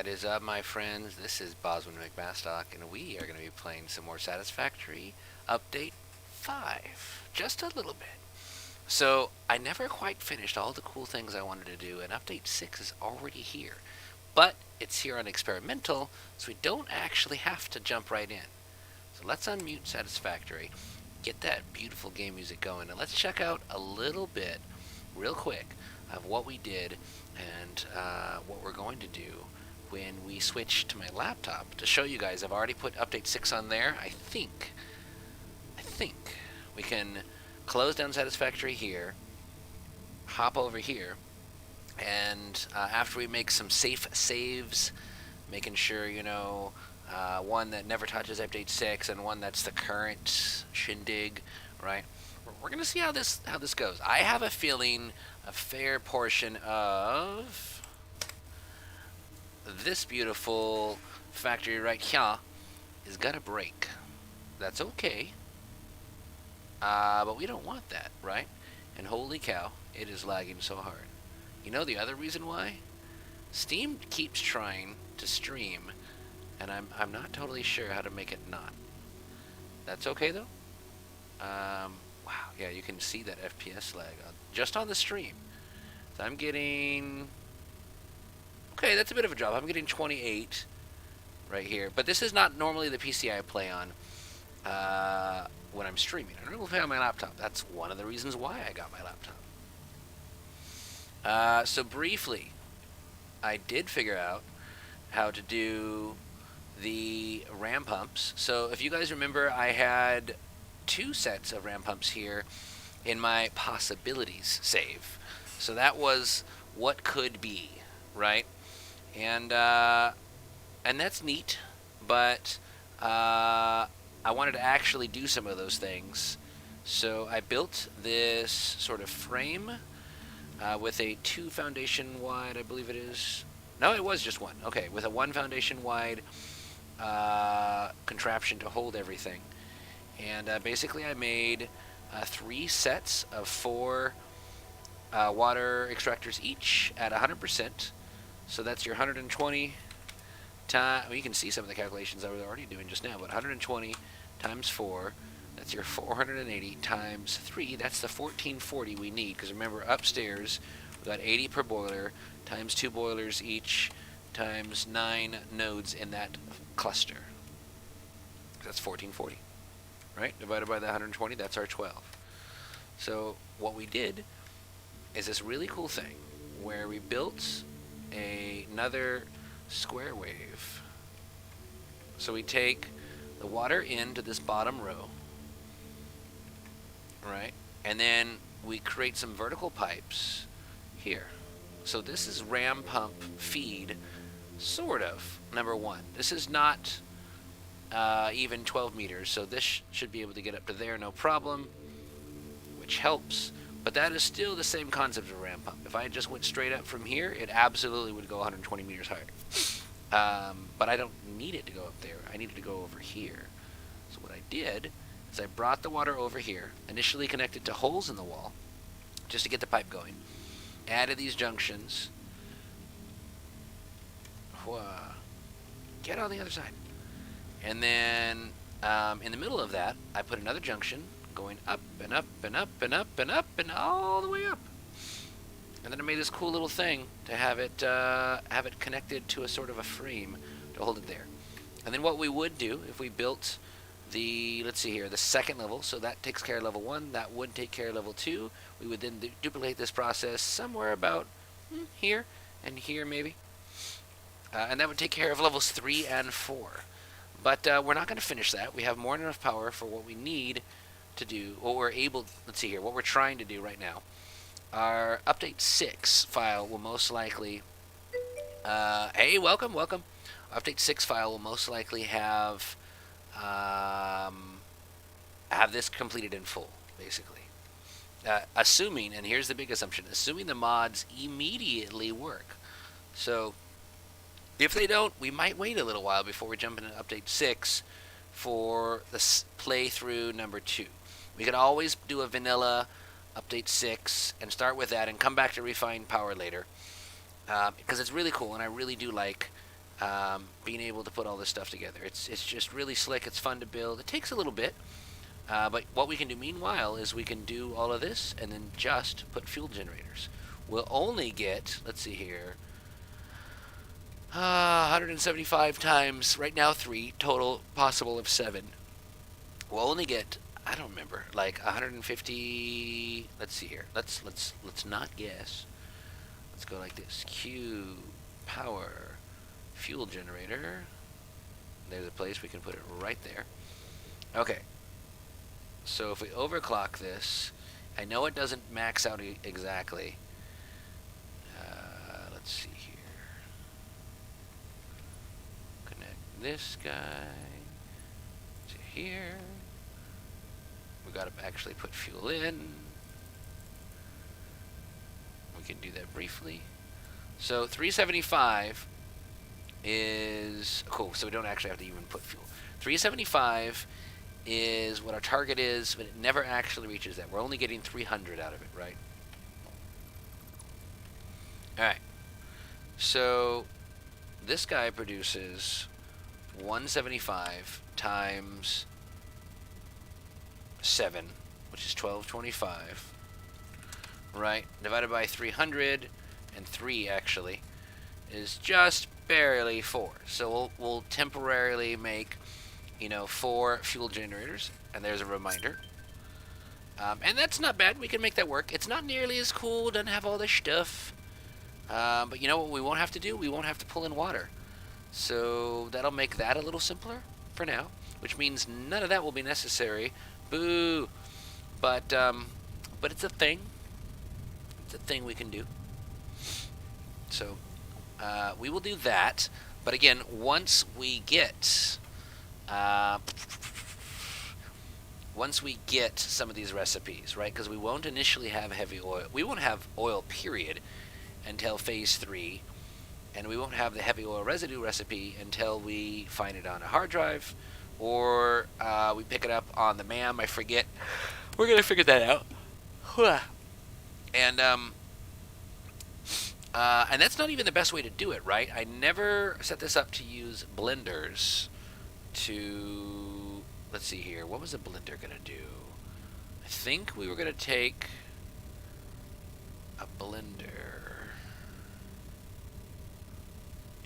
What is up, my friends? This is Boswin McMastock, and we are going to be playing some more Satisfactory Update 5. Just a little bit. So, I never quite finished all the cool things I wanted to do, and Update 6 is already here. But it's here on experimental, so we don't actually have to jump right in. So let's unmute Satisfactory, get that beautiful game music going, and let's check out a little bit, real quick, of what we did and what we're going to do when we switch to my laptop to show you guys. I've already put update 6 on there. I think we can close down Satisfactory here, hop over here, and after we make some safe saves, making sure, one that never touches update 6 and one that's the current shindig, right? We're going to see how this goes. I have a feeling a fair portion of this beautiful factory right here is gonna break. That's okay, but we don't want that, right? And holy cow, it is lagging so hard. You know the other reason why? Steam keeps trying to stream, and I'm not totally sure how to make it not. That's okay though. Wow, yeah, you can see that FPS lag just on the stream. So I'm getting... Okay, that's a bit of a drop. I'm getting 28 right here. But this is not normally the PC I play on when I'm streaming. I normally play on my laptop. That's one of the reasons why I got my laptop. So briefly, I did figure out how to do the ram pumps. So if you guys remember, I had 2 sets of ram pumps here in my possibilities save. So that was what could be, right? And that's neat, but I wanted to actually do some of those things. So I built this sort of frame with a 2 foundation wide, I believe it is. No, it was just 1. Okay, with a 1 foundation wide contraption to hold everything. And basically I made 3 sets of 4 water extractors each at 100%. So that's your 120 times, well, you can see some of the calculations I was already doing just now, but 120 times 4, that's your 480 times 3, that's the 1440 we need, because remember, upstairs, we got 80 per boiler, times 2 boilers each, times 9 nodes in that cluster. That's 1440, right? Divided by the 120, that's our 12. So what we did is this really cool thing, where we built another square wave. So we take the water into this bottom row, right? And then we create some vertical pipes here. So this is ram pump feed, sort of, number 1. This is not even 12 meters, so this should be able to get up to there, no problem, which helps. But that is still the same concept of a ram pump. If I just went straight up from here, it absolutely would go 120 meters higher. But I don't need it to go up there. I need it to go over here. So what I did is I brought the water over here, initially connected to holes in the wall, just to get the pipe going. Added these junctions. Get on the other side. And then in the middle of that, I put another junction going up and up and up and up and up and all the way up. And then I made this cool little thing to have it connected to a sort of a frame to hold it there. And then what we would do if we built the, let's see here, the second level, so that takes care of level 1, that would take care of level 2. We would then duplicate this process somewhere about here and here maybe. And that would take care of levels 3 and 4. But we're not going to finish that. We have more than enough power for what we need to do, what we're able, let's see here, what we're trying to do right now. Our update 6 file will most likely, hey, welcome. Update 6 file will most likely have this completed in full, basically. Assuming, and here's the big assumption, assuming the mods immediately work. So, if they don't, we might wait a little while before we jump into update 6 for the playthrough number 2. We could always do a vanilla update 6 and start with that and come back to refine power later, because it's really cool, and I really do like being able to put all this stuff together. It's just really slick. It's fun to build. It takes a little bit, but what we can do meanwhile is we can do all of this and then just put fuel generators. We'll only get, let's see here, 175 times, right now 3, total possible of 7. We'll only get, I don't remember, like 150, let's see here, let's not guess. Let's go like this, Q, power, fuel generator. There's a place we can put it right there. Okay, so if we overclock this, I know it doesn't max out exactly. Let's see here. Connect this guy to here. We got to actually put fuel in. We can do that briefly. So 375 is cool. So we don't actually have to even put fuel. 375 is what our target is, but it never actually reaches that. We're only getting 300 out of it, right? All right. So this guy produces 175 times 7, which is 1225, right? Divided by 300, and 3 actually is just barely 4. So we'll temporarily make, 4 fuel generators, and there's a reminder. And that's not bad. We can make that work. It's not nearly as cool. Doesn't have all this stuff. But you know what we won't have to do? We won't have to pull in water. So that'll make that a little simpler for now, which means none of that will be necessary. Boo! But it's a thing. It's a thing we can do. So we will do that. But again, once we get some of these recipes, right? Because we won't initially have heavy oil. We won't have oil, period, until phase 3, and we won't have the heavy oil residue recipe until we find it on a hard drive, or we pick it up on the MAM. I forget. We're gonna figure that out. And that's not even the best way to do it, right? I never set this up to use blenders to, let's see here, what was the blender gonna do? I think we were gonna take a blender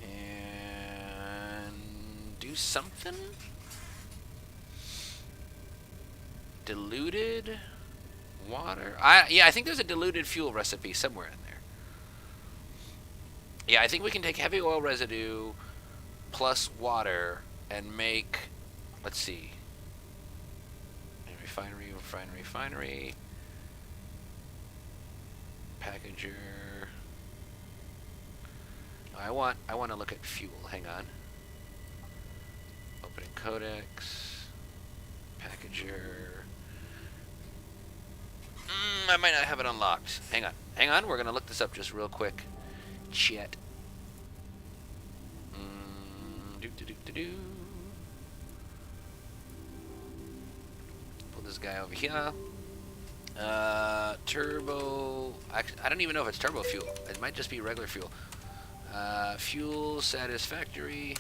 and do something. Diluted water. I think there's a diluted fuel recipe somewhere in there. Yeah, I think we can take heavy oil residue plus water and make, let's see, refinery, packager. I want to look at fuel. Hang on. Opening codex, packager. I might not have it unlocked. Hang on. We're gonna look this up just real quick. Chat. Pull this guy over here. Turbo. I don't even know if it's turbo fuel. It might just be regular fuel. Fuel satisfactory.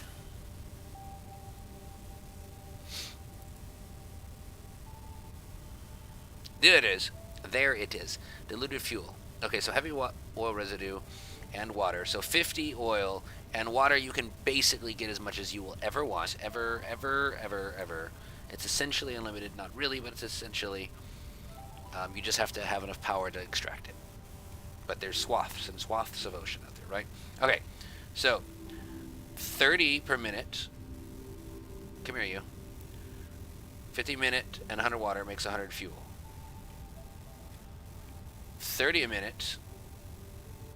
There it is. There it is. Diluted fuel. Okay, so heavy oil residue and water. So 50 oil and water. You can basically get as much as you will ever want. Ever. It's essentially unlimited. Not really, but it's essentially. You just have to have enough power to extract it. But there's swaths and swaths of ocean out there, right? Okay, so 30 per minute. Come here, you. 50 a minute and 100 water makes 100 fuel. 30 a minute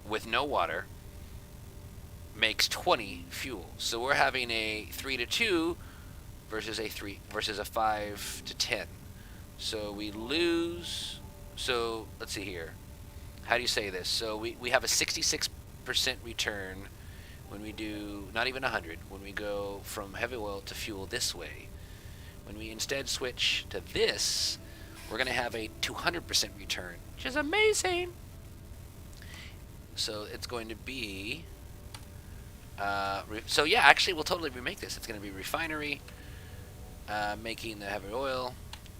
with no water makes 20 fuel. So we're having a 3 to 2 versus a 5 to 10. So we lose. So let's see here. How do you say this? So we have a 66% return when we do not even 100. When we go from heavy oil to fuel this way. When we instead switch to this, we're going to have a 200% return, which is amazing. So it's going to be So yeah, actually, we'll totally remake this. It's going to be refinery making the heavy oil.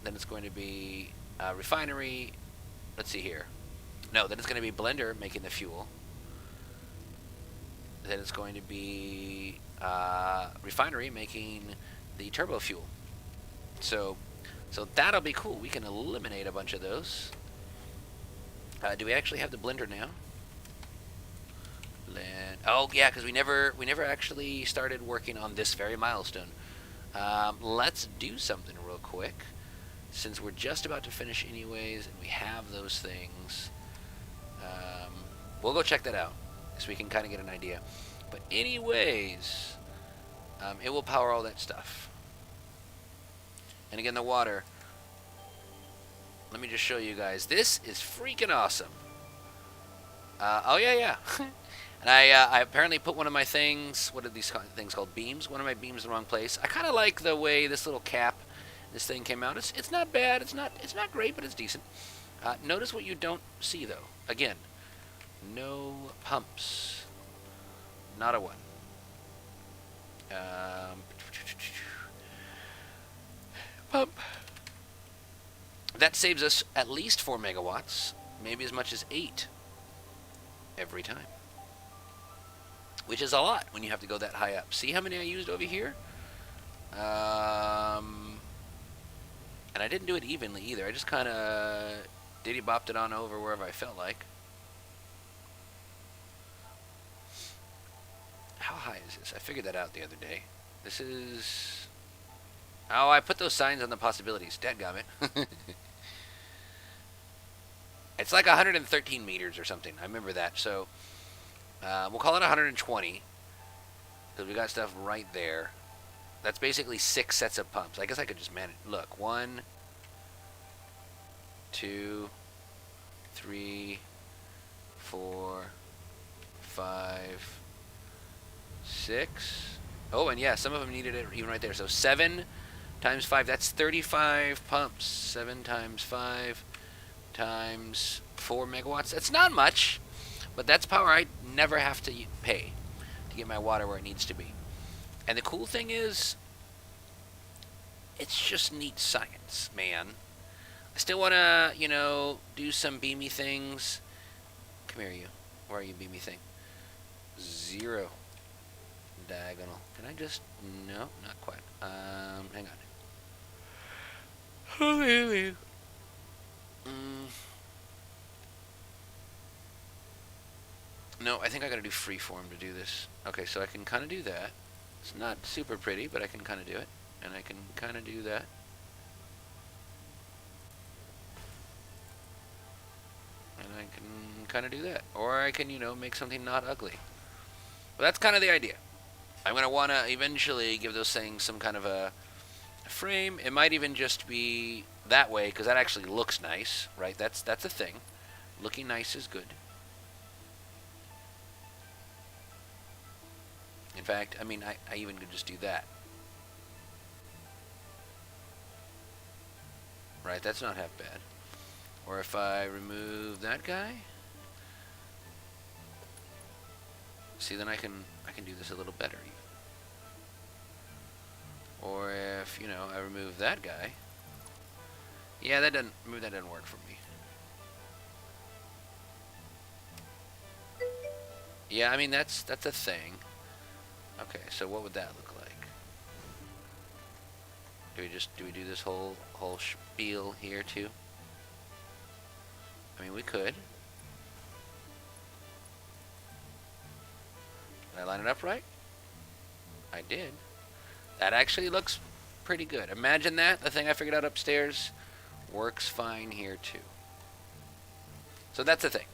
Then it's going to be refinery. Let's see here. No, then it's going to be blender making the fuel. Then it's going to be refinery making the turbo fuel. So that'll be cool. We can eliminate a bunch of those. Do we actually have the blender now? Oh yeah, because we never actually started working on this very milestone. Let's do something real quick, since we're just about to finish anyways, and we have those things. We'll go check that out, so we can kind of get an idea. But anyways, it will power all that stuff. And again, the water. Let me just show you guys. This is freaking awesome. Oh yeah. And I apparently put one of my things, what are these things called, beams? One of my beams in the wrong place. I kind of like the way this little cap, this thing came out. It's not bad. It's not great, but it's decent. Notice what you don't see though. Again, no pumps. Not a one. Pump. That saves us at least 4 megawatts, maybe as much as 8 every time. Which is a lot when you have to go that high up. See how many I used over here? And I didn't do it evenly either. I just kind of diddy-bopped it on over wherever I felt like. How high is this? I figured that out the other day. This is... Oh, I put those signs on the possibilities. Dadgummit. It's like 113 meters or something. I remember that. So we'll call it 120 because we got stuff right there. That's basically 6 sets of pumps. I guess I could just manage. Look, 1, 2, 3, 4, 5, 6. Oh, and yeah, some of them needed it even right there. So 7 times 5, that's 35 pumps. 7 times 5 times 4 megawatts. That's not much, but that's power I never have to pay to get my water where it needs to be. And the cool thing is, it's just neat science, man. I still want to, do some beamy things. Come here, you. Where are you, beamy thing? 0. Diagonal. Can I just... No, not quite. Hang on. No, I think I gotta do freeform to do this. Okay, so I can kind of do that. It's not super pretty, but I can kind of do it. And I can kind of do that. And I can kind of do that. Or I can, make something not ugly. But that's kind of the idea. I'm going to want to eventually give those things some kind of a frame. It might even just be that way, because that actually looks nice, right? That's a thing. Looking nice is good. In fact, I mean, I even could just do that. Right, that's not half bad. Or if I remove that guy, see, then I can do this a little better even. Or if, I remove that guy. Yeah, that doesn't work for me. Yeah, I mean, that's a thing. Okay, so what would that look like? Do we do this whole spiel here too? I mean, we could. Did I line it up right? I did. That actually looks pretty good. Imagine that. The thing I figured out upstairs works fine here too. So that's the thing.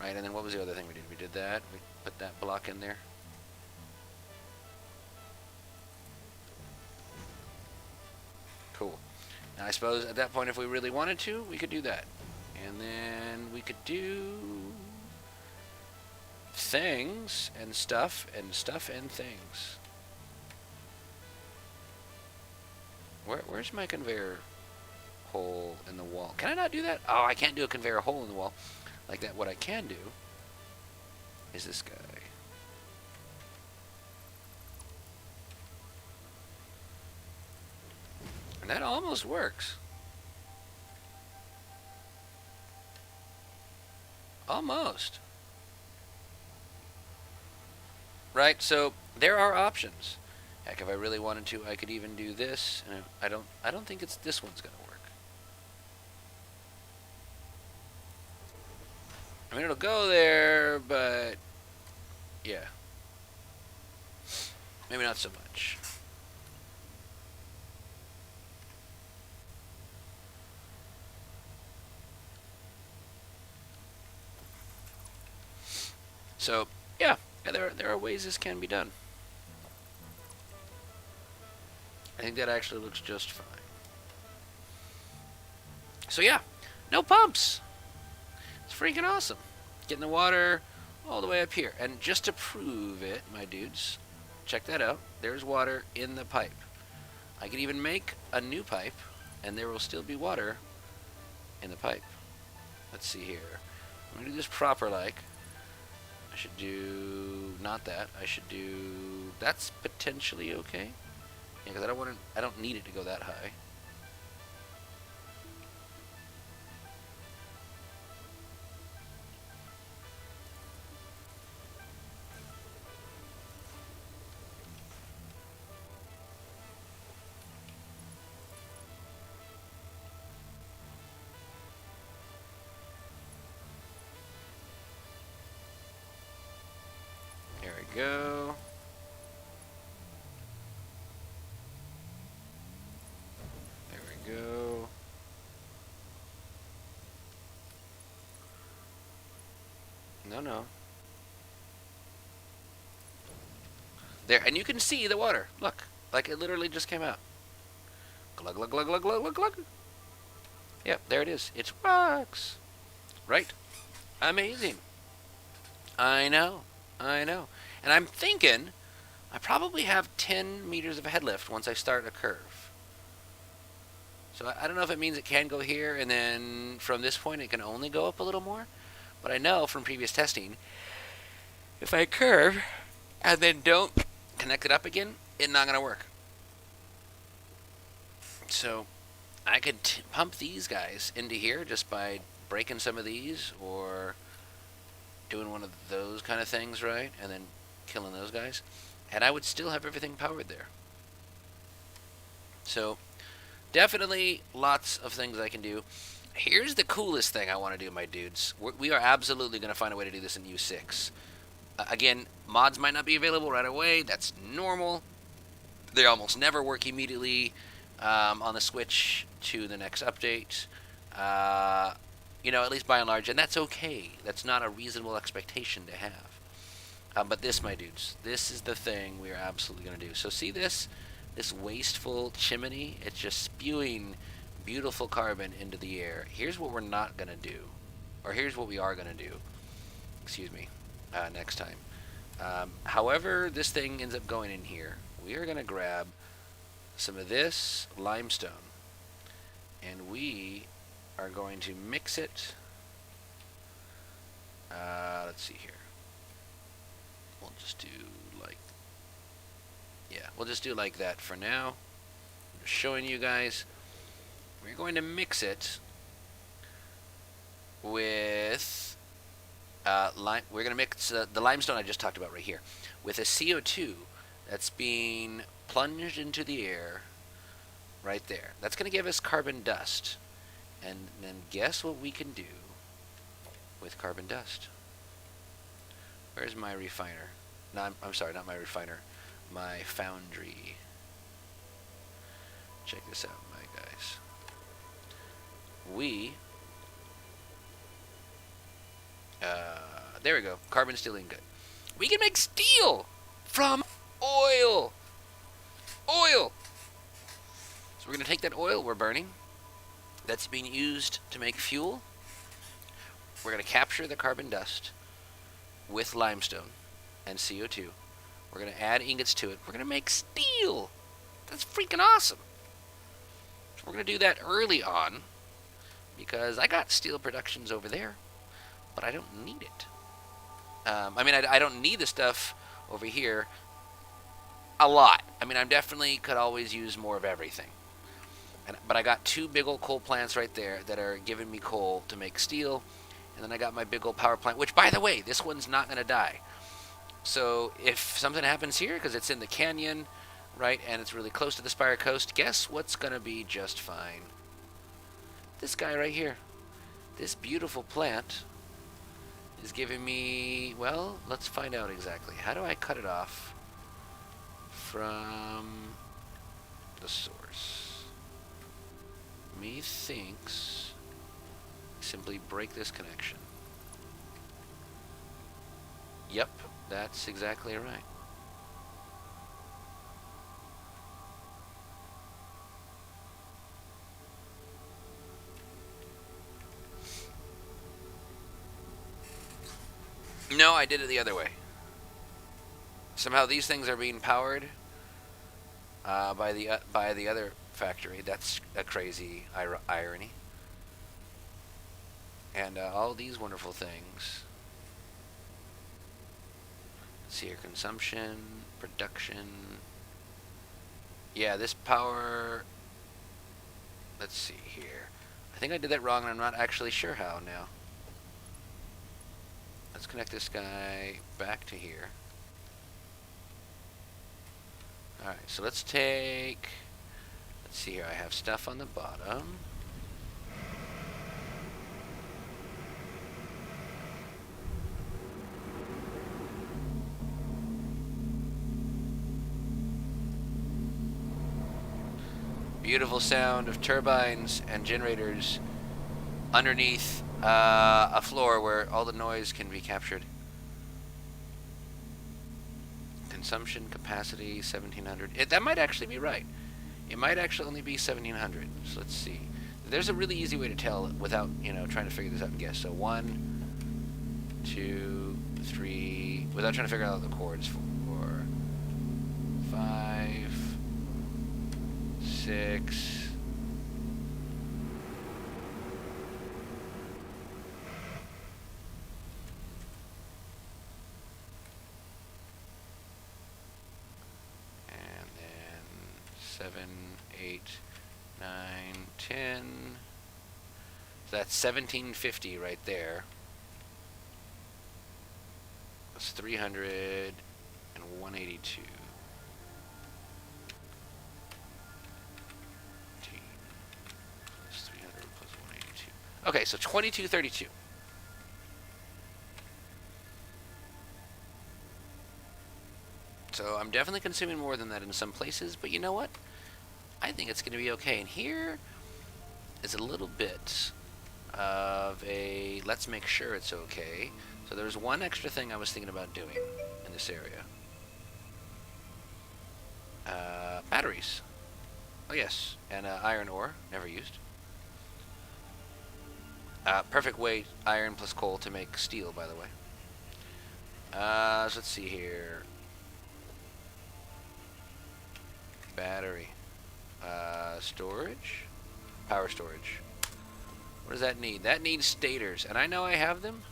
Right, and then what was the other thing we did? We did that. We put that block in there. Cool. Now I suppose at that point, if we really wanted to, we could do that. And then we could do things and stuff and stuff and things. Where's my conveyor hole in the wall? Can I not do that? Oh, I can't do a conveyor hole in the wall like that. What I can do is this guy. And that almost works. Almost. Right? So there are options. Heck, if I really wanted to, I could even do this. And I don't think it's this one's gonna work. I mean, it'll go there, but yeah, maybe not so much. So yeah, there are ways this can be done. I think that actually looks just fine. So yeah, no pumps. It's freaking awesome. Getting the water all the way up here. And just to prove it, my dudes, check that out. There's water in the pipe. I could even make a new pipe, and there will still be water in the pipe. Let's see here. I'm going to do this proper like. I should do not that. I should do that's potentially okay. Yeah, because I don't need it to go that high. There we go. There we go. No. There, and you can see the water. Look, like it literally just came out. Glug, glug, glug, glug, glug, glug, glug. Yep, there it is. It's rocks. Right? Amazing. I know. And I'm thinking I probably have 10 meters of head lift once I start a curve. So I don't know if it means it can go here, and then from this point it can only go up a little more. But I know from previous testing, if I curve and then don't connect it up again, it's not going to work. So I could pump these guys into here just by breaking some of these or doing one of those kind of things, right? And then killing those guys. And I would still have everything powered there. So definitely lots of things I can do. Here's the coolest thing I want to do, my dudes. We are absolutely going to find a way to do this in U6. Again, mods might not be available right away. That's normal. They almost never work immediately on the switch to the next update. At least by and large, and that's okay. That's not a reasonable expectation to have. But this, my dudes, this is the thing we are absolutely going to do. So see this wasteful chimney? It's just spewing beautiful carbon into the air. Here's what we're not going to do, or here's what we are going to do. Excuse me. Next time. However this thing ends up going in here, we are going to grab some of this limestone, and we are going to mix it. Let's see here. We'll just do like that for now. I'm just showing you guys. We're going to mix it with we're going to mix the limestone I just talked about right here with a CO2 that's being plunged into the air right there. That's going to give us carbon dust. And then guess what we can do with carbon dust? Where's my refiner? No, I'm sorry, not my refiner. My foundry. Check this out, my guys. There we go. Carbon steel ingot. We can make steel from oil. Oil. So we're going to take that oil we're burning that's being used to make fuel. We're going to capture the carbon dust with limestone and CO2. We're going to add ingots to it. We're going to make steel. That's freaking awesome. So we're going to do that early on because I got steel productions over there, but I don't need it. I don't need the stuff over here a lot. I definitely could always use more of everything. But I got two big old coal plants right there that are giving me coal to make steel. And then I got my big old power plant, which, by the way, this one's not going to die. So if something happens here, because it's in the canyon, right, and it's really close to the Spire Coast, guess what's going to be just fine? This guy right here. This beautiful plant is giving me, well, let's find out exactly. How do I cut it off from the source? Methinks simply break this connection. Yep, that's exactly right. No, I did it the other way. Somehow these things are being powered by the other factory. That's a crazy irony. And all these wonderful things. Let's see here, consumption, production. Yeah, this power. Let's see here. I think I did that wrong, and I'm not actually sure how now. Let's connect this guy back to here. Alright, so let's see here, I have stuff on the bottom. Beautiful sound of turbines and generators underneath a floor where all the noise can be captured. Consumption capacity 1700. That might actually be right. It might actually only be 1700. So let's see. There's a really easy way to tell without, trying to figure this out and guess. So 1, 2, 3, without trying to figure out the chords. 4, 5, 6. And then 7, 8, 9, 10. So that's 1750 right there. That's 300 and 182. Plus 300 plus 182. Okay, so 2232. So I'm definitely consuming more than that in some places, but you know what? I think it's going to be okay. And here is a little bit of a let's make sure it's okay. So there's one extra thing I was thinking about doing in this area. Batteries. Oh yes, and iron ore, never used. Perfect weight, iron plus coal to make steel, by the way. So let's see here. Battery. Storage. Power storage. What does that need? That needs stators, and I know I have them.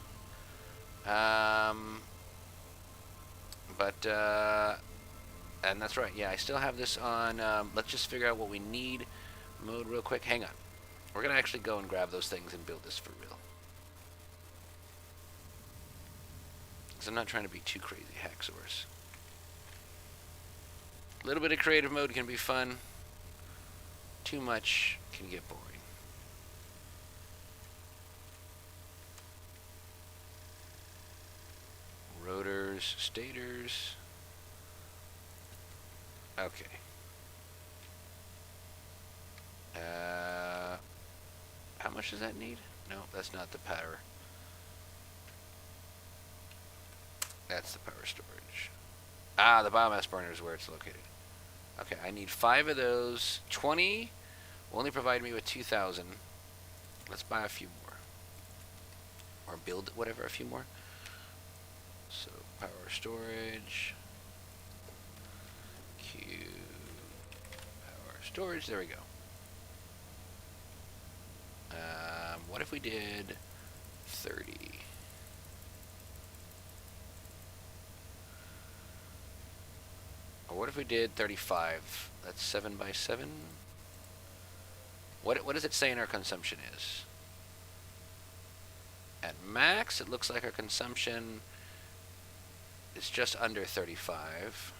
And that's right. Yeah, I still have this on. Let's just figure out what we need mode real quick. Hang on. We're going to actually go and grab those things and build this for real. Because I'm not trying to be too crazy, hacksaws. A little bit of creative mode can be fun. Too much can get boring. Rotors, stators. Okay. How much does that need? No, that's not the power. That's the power storage. Ah, the biomass burner is where it's located. Okay, I need 5 of those. 20 will only provide me with 2,000. Let's buy a few more. Or build, whatever, a few more. So, power storage. Q. Power storage, there we go. What if we did 30? Or what if we did 35? That's 7 by 7. What does it say our consumption is? At max, it looks like our consumption is just under 35.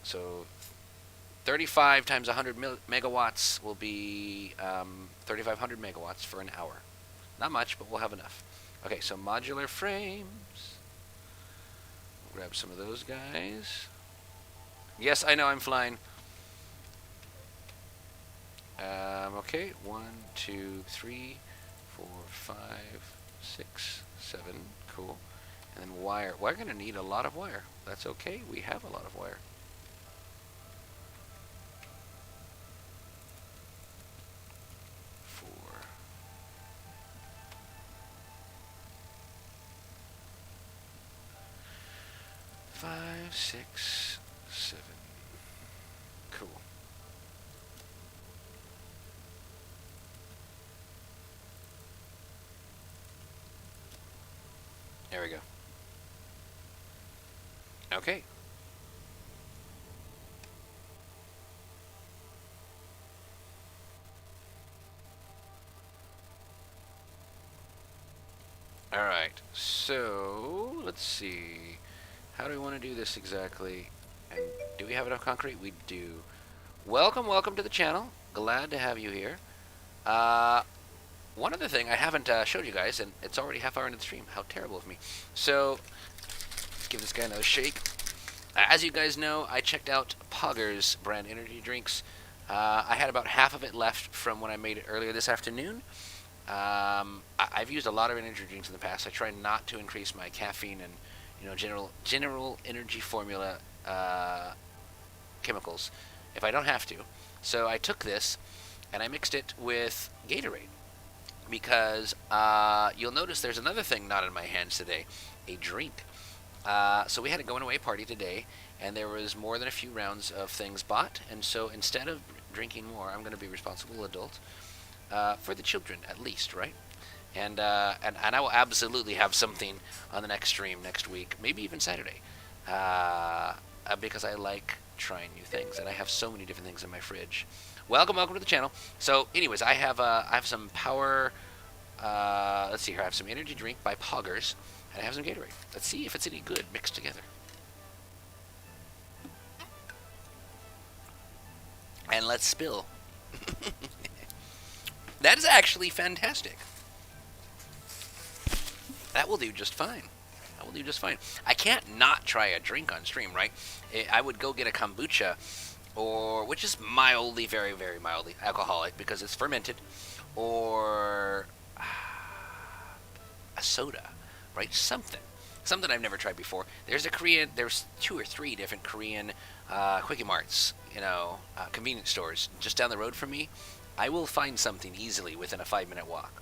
So 35 times 100 megawatts will be 3,500 megawatts for an hour. Not much, but we'll have enough. Okay, so modular frames. We'll grab some of those guys. Yes, I know I'm flying. Okay, 1, 2, 3, 4, 5, 6, 7. Cool. And then wire. We're going to need a lot of wire. That's okay. We have a lot of wire. Five, 6, 7. Cool. There we go. Okay. All right. So let's see. How do we want to do this exactly? And do we have enough concrete? We do. Welcome to the channel. Glad to have you here. One other thing I haven't showed you guys, and it's already half hour into the stream. How terrible of me. So, let's give this guy another shake. As you guys know, I checked out Pogger's brand energy drinks. I had about half of it left from when I made it earlier this afternoon. I've used a lot of energy drinks in the past. I try not to increase my caffeine and general energy formula chemicals if I don't have to. So I took this and I mixed it with Gatorade because you'll notice there's another thing not in my hands today, a drink. So we had a going away party today, and there was more than a few rounds of things bought, and so instead of drinking more, I'm going to be a responsible adult for the children at least, right? And I will absolutely have something on the next stream next week, maybe even Saturday, because I like trying new things, and I have so many different things in my fridge. Welcome to the channel. So, anyways, I have some power. Let's see here. I have some energy drink by Poggers, and I have some Gatorade. Let's see if it's any good mixed together. And let's spill. That is actually fantastic. That will do just fine. That will do just fine. I can't not try a drink on stream, right? I would go get a kombucha, which is mildly, very, very mildly alcoholic because it's fermented, or a soda, right? Something I've never tried before. There's 2 or 3 different Korean Quickie Marts, convenience stores just down the road from me. I will find something easily within a 5-minute walk.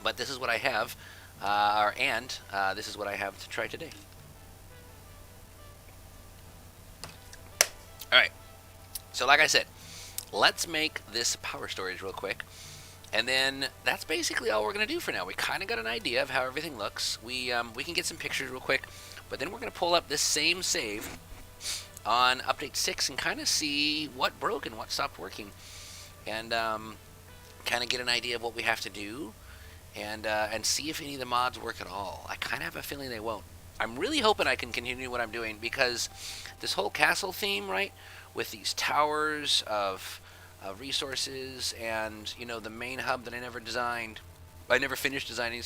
But this is what I have, and this is what I have to try today. All right. So like I said, let's make this power storage real quick. And then that's basically all we're going to do for now. We kind of got an idea of how everything looks. We can get some pictures real quick. But then we're going to pull up this same save on Update 6 and kind of see what broke and what stopped working. And kind of get an idea of what we have to do. And see if any of the mods work at all. I kind of have a feeling they won't. I'm really hoping I can continue what I'm doing because this whole castle theme, right, with these towers of resources and, the main hub that I never finished designing,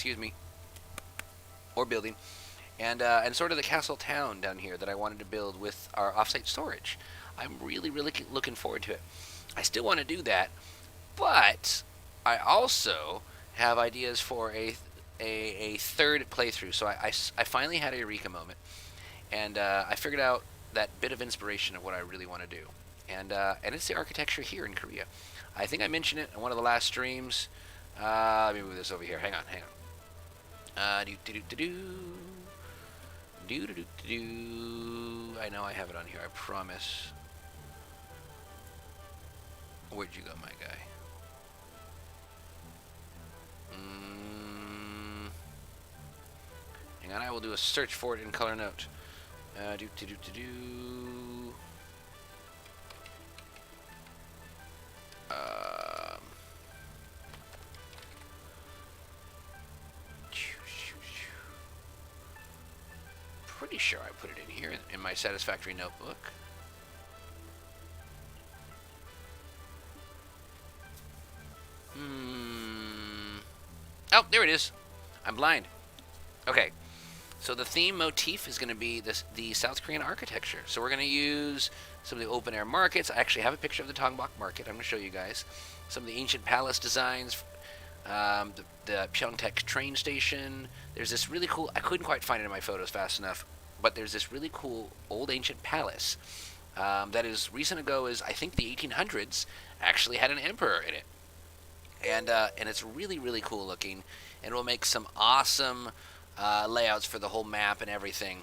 or building, and sort of the castle town down here that I wanted to build with our offsite storage. I'm really, really looking forward to it. I still want to do that, but I also have ideas for a third playthrough. So I finally had a eureka moment, and I figured out that bit of inspiration of what I really want to do, and it's the architecture here in Korea. I think I mentioned it in one of the last streams. Let me move this over here. Hang on. I know I have it on here. I promise. Where'd you go, my guy? Hang on, I will do a search for it in color note. pretty sure I put it in here in my satisfactory notebook. Oh, there it is. I'm blind. Okay, so the theme motif is going to be the South Korean architecture. So we're going to use some of the open air markets. I actually have a picture of the Tongbok market. I'm going to show you guys some of the ancient palace designs. The Pyeongtaek train station. There's this really cool, I couldn't quite find it in my photos fast enough, but there's this really cool old ancient palace that is recent ago as I think the 1800s actually had an emperor in it. And it's really, really cool looking, and will make some awesome layouts for the whole map and everything.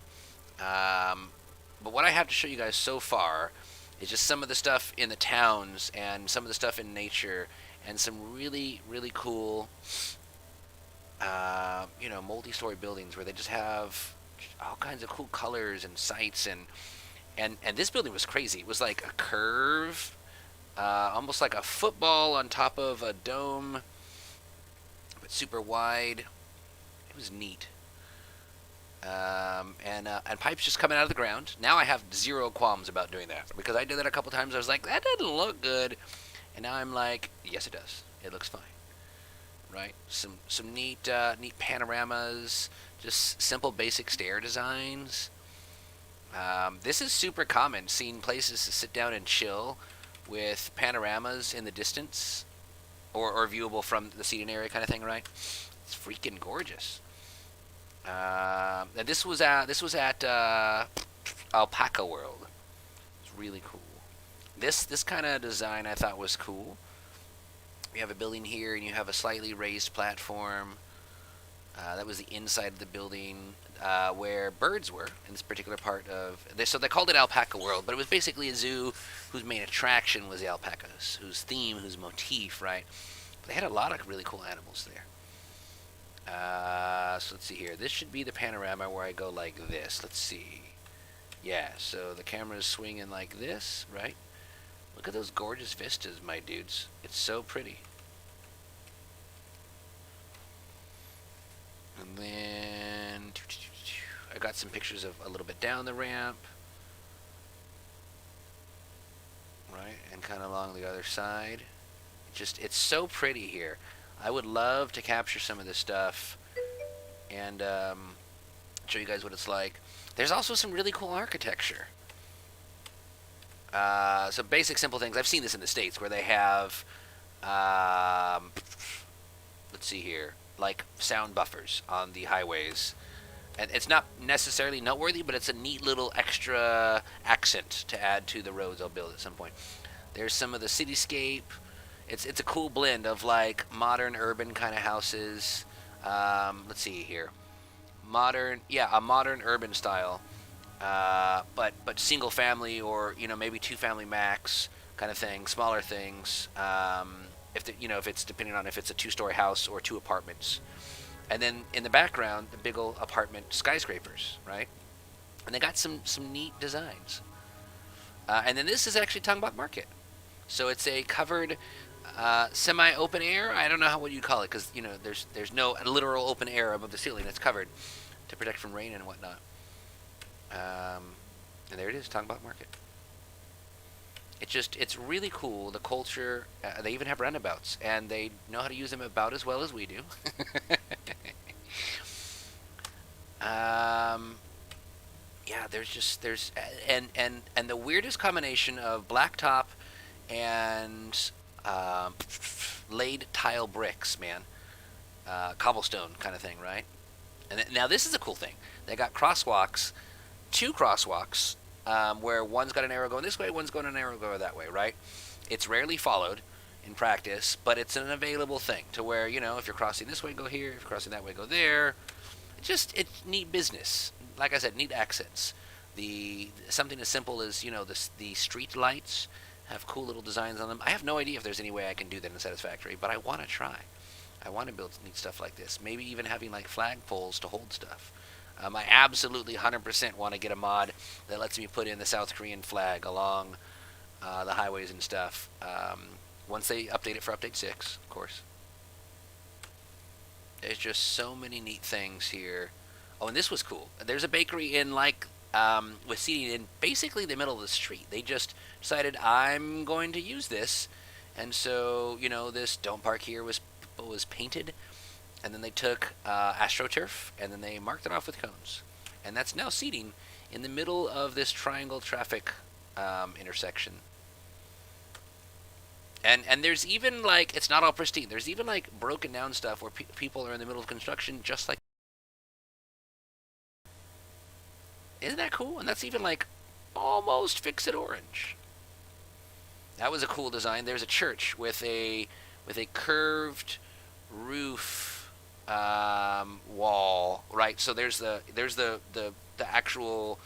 But what I have to show you guys so far is just some of the stuff in the towns and some of the stuff in nature and some really, really cool, multi-story buildings where they just have all kinds of cool colors and sights. And this building was crazy. It was like a curve, almost like a football on top of a dome, but super wide. It was neat. And pipes just coming out of the ground. Now I have zero qualms about doing that, because I did that a couple times. I was like, that doesn't look good, and now I'm like, yes, it does. It looks fine, right? Some neat panoramas, just simple basic stair designs. This is super common, seeing places to sit down and chill with panoramas in the distance, or viewable from the seating area kind of thing, right? It's freaking gorgeous. And this was at Alpaca World. It's really cool. This kind of design I thought was cool. You have a building here, and you have a slightly raised platform. That was the inside of the building where birds were in this particular part of this. So they called it Alpaca World, but it was basically a zoo whose main attraction was the alpacas, whose theme, whose motif, right? But they had a lot of really cool animals there. So let's see here. This should be the panorama where I go like this. Let's see. Yeah, so the camera's swinging like this, right? Look at those gorgeous vistas, my dudes. It's so pretty. And then I got some pictures of a little bit down the ramp, right? And kind of along the other side. It's so pretty here. I would love to capture some of this stuff and show you guys what it's like. There's also some really cool architecture. So basic, simple things. I've seen this in the States where they have, let's see here, like sound buffers on the highways. And it's not necessarily noteworthy, but it's a neat little extra accent to add to the roads I'll build at some point. There's some of the cityscape. It's a cool blend of like modern urban kind of houses. Let's see here, a modern urban style, but single family, or maybe two family max kind of thing, smaller things. If it's depending on if it's a two-story house or two apartments, and then in the background the big old apartment skyscrapers, right? And they got some neat designs. And then this is actually Tongbok Market, so it's a covered. Semi-open air. I don't know what you call it, because there's no literal open air above the ceiling. It's covered to protect from rain and whatnot. And there it is, Tongbok Market. It's really cool. The culture. They even have roundabouts, and they know how to use them about as well as we do. Yeah, there's and the weirdest combination of blacktop and laid tile bricks, man. Cobblestone kind of thing, right? And now this is a cool thing. They got crosswalks, two crosswalks, where one's got an arrow going this way, one's got an arrow going that way, right? It's rarely followed in practice, but it's an available thing to where, if you're crossing this way, go here. If you're crossing that way, go there. It's neat business. Like I said, neat accents. Something as simple as, the street lights have cool little designs on them. I have no idea if there's any way I can do that in Satisfactory, but I want to try. I want to build neat stuff like this. Maybe even having like flag poles to hold stuff. I absolutely 100% want to get a mod that lets me put in the South Korean flag along the highways and stuff. Once they update it for Update 6, of course. There's just so many neat things here. Oh, and this was cool. There's a bakery in like with seating in basically the middle of the street. They just decided I'm going to use this, and so this "Don't Park Here" was painted, and then they took AstroTurf and then they marked it off with cones, and that's now seating in the middle of this triangle traffic intersection. And there's even like it's not all pristine. There's even like broken down stuff where people are in the middle of construction, just like. Isn't that cool? And that's even like almost fix it orange. That was a cool design. There's a church with a curved roof wall, right? So there's the actual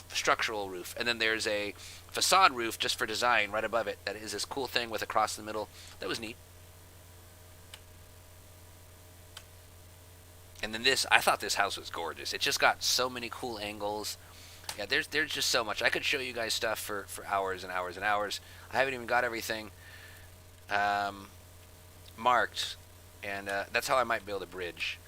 structural roof, and then there's a facade roof just for design right above it. That is this cool thing with a cross in the middle. That was neat. And then I thought this house was gorgeous. It just got so many cool angles. Yeah, there's just so much. I could show you guys stuff for hours and hours and hours. I haven't even got everything marked, and that's how I might build a bridge.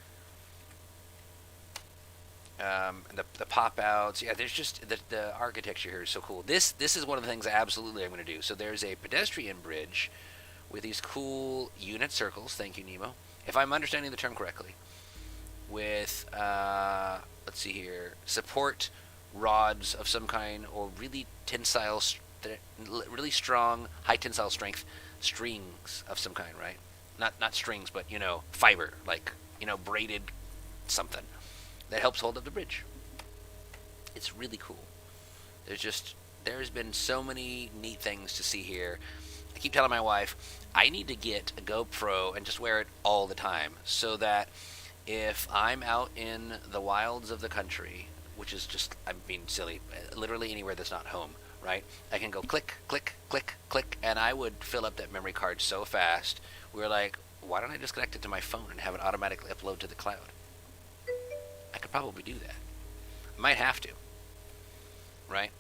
The pop outs. Yeah, there's just the architecture here is so cool. This is one of the things absolutely I'm going to do. So there's a pedestrian bridge with these cool unit circles. Thank you, Nemo. If I'm understanding the term correctly, with let's see here, support rods of some kind, or really tensile, really strong, high tensile strength strings of some kind, right? Not strings, but fiber, like braided something that helps hold up the bridge. It's really cool. There's been so many neat things to see here. I keep telling my wife I need to get a GoPro and just wear it all the time, so that if I'm out in the wilds of the country, which is just, I'm being silly, literally anywhere that's not home, right? I can go click, click, click, click, and I would fill up that memory card so fast. We were like, why don't I just connect it to my phone and have it automatically upload to the cloud? I could probably do that. Might have to, right?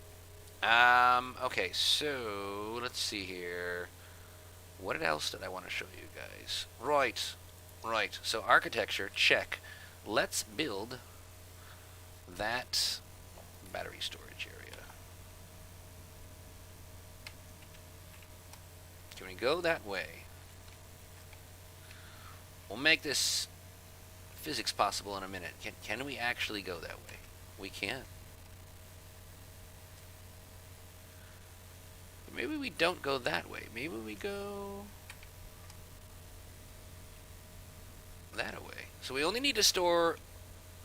Okay, so let's see here. What else did I want to show you guys? Right. So architecture, check. Let's build that battery storage area. Can we go that way? We'll make this physics possible in a minute. Can we actually go that way? We can. Maybe we don't go that way. Maybe we go that away. So we only need to store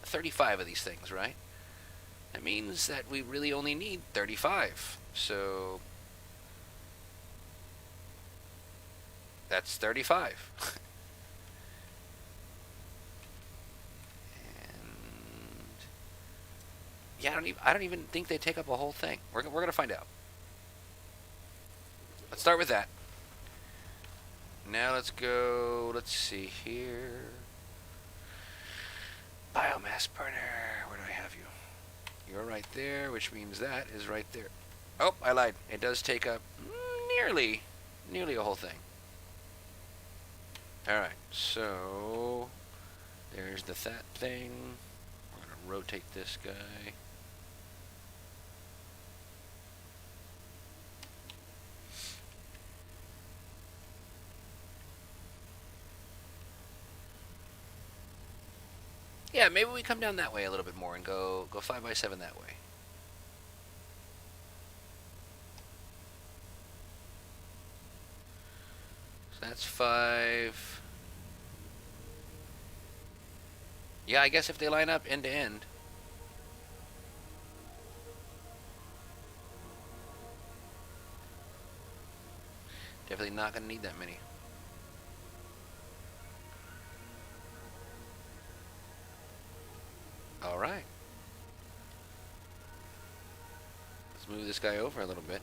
35 of these things, right? That means that we really only need 35. So that's 35. And yeah, I don't even think they take up a whole thing. We're gonna find out. Let's start with that. Now let's go, let's see here. Biomass burner, where do I have you? You're right there, which means that is right there. Oh, I lied. It does take up nearly a whole thing. Alright, so there's that thing. We're going to rotate this guy. Yeah, maybe we come down that way a little bit more and go 5x7 that way. So that's 5. Yeah, I guess if they line up end to end. Definitely not going to need that many. Alright. Let's move this guy over a little bit.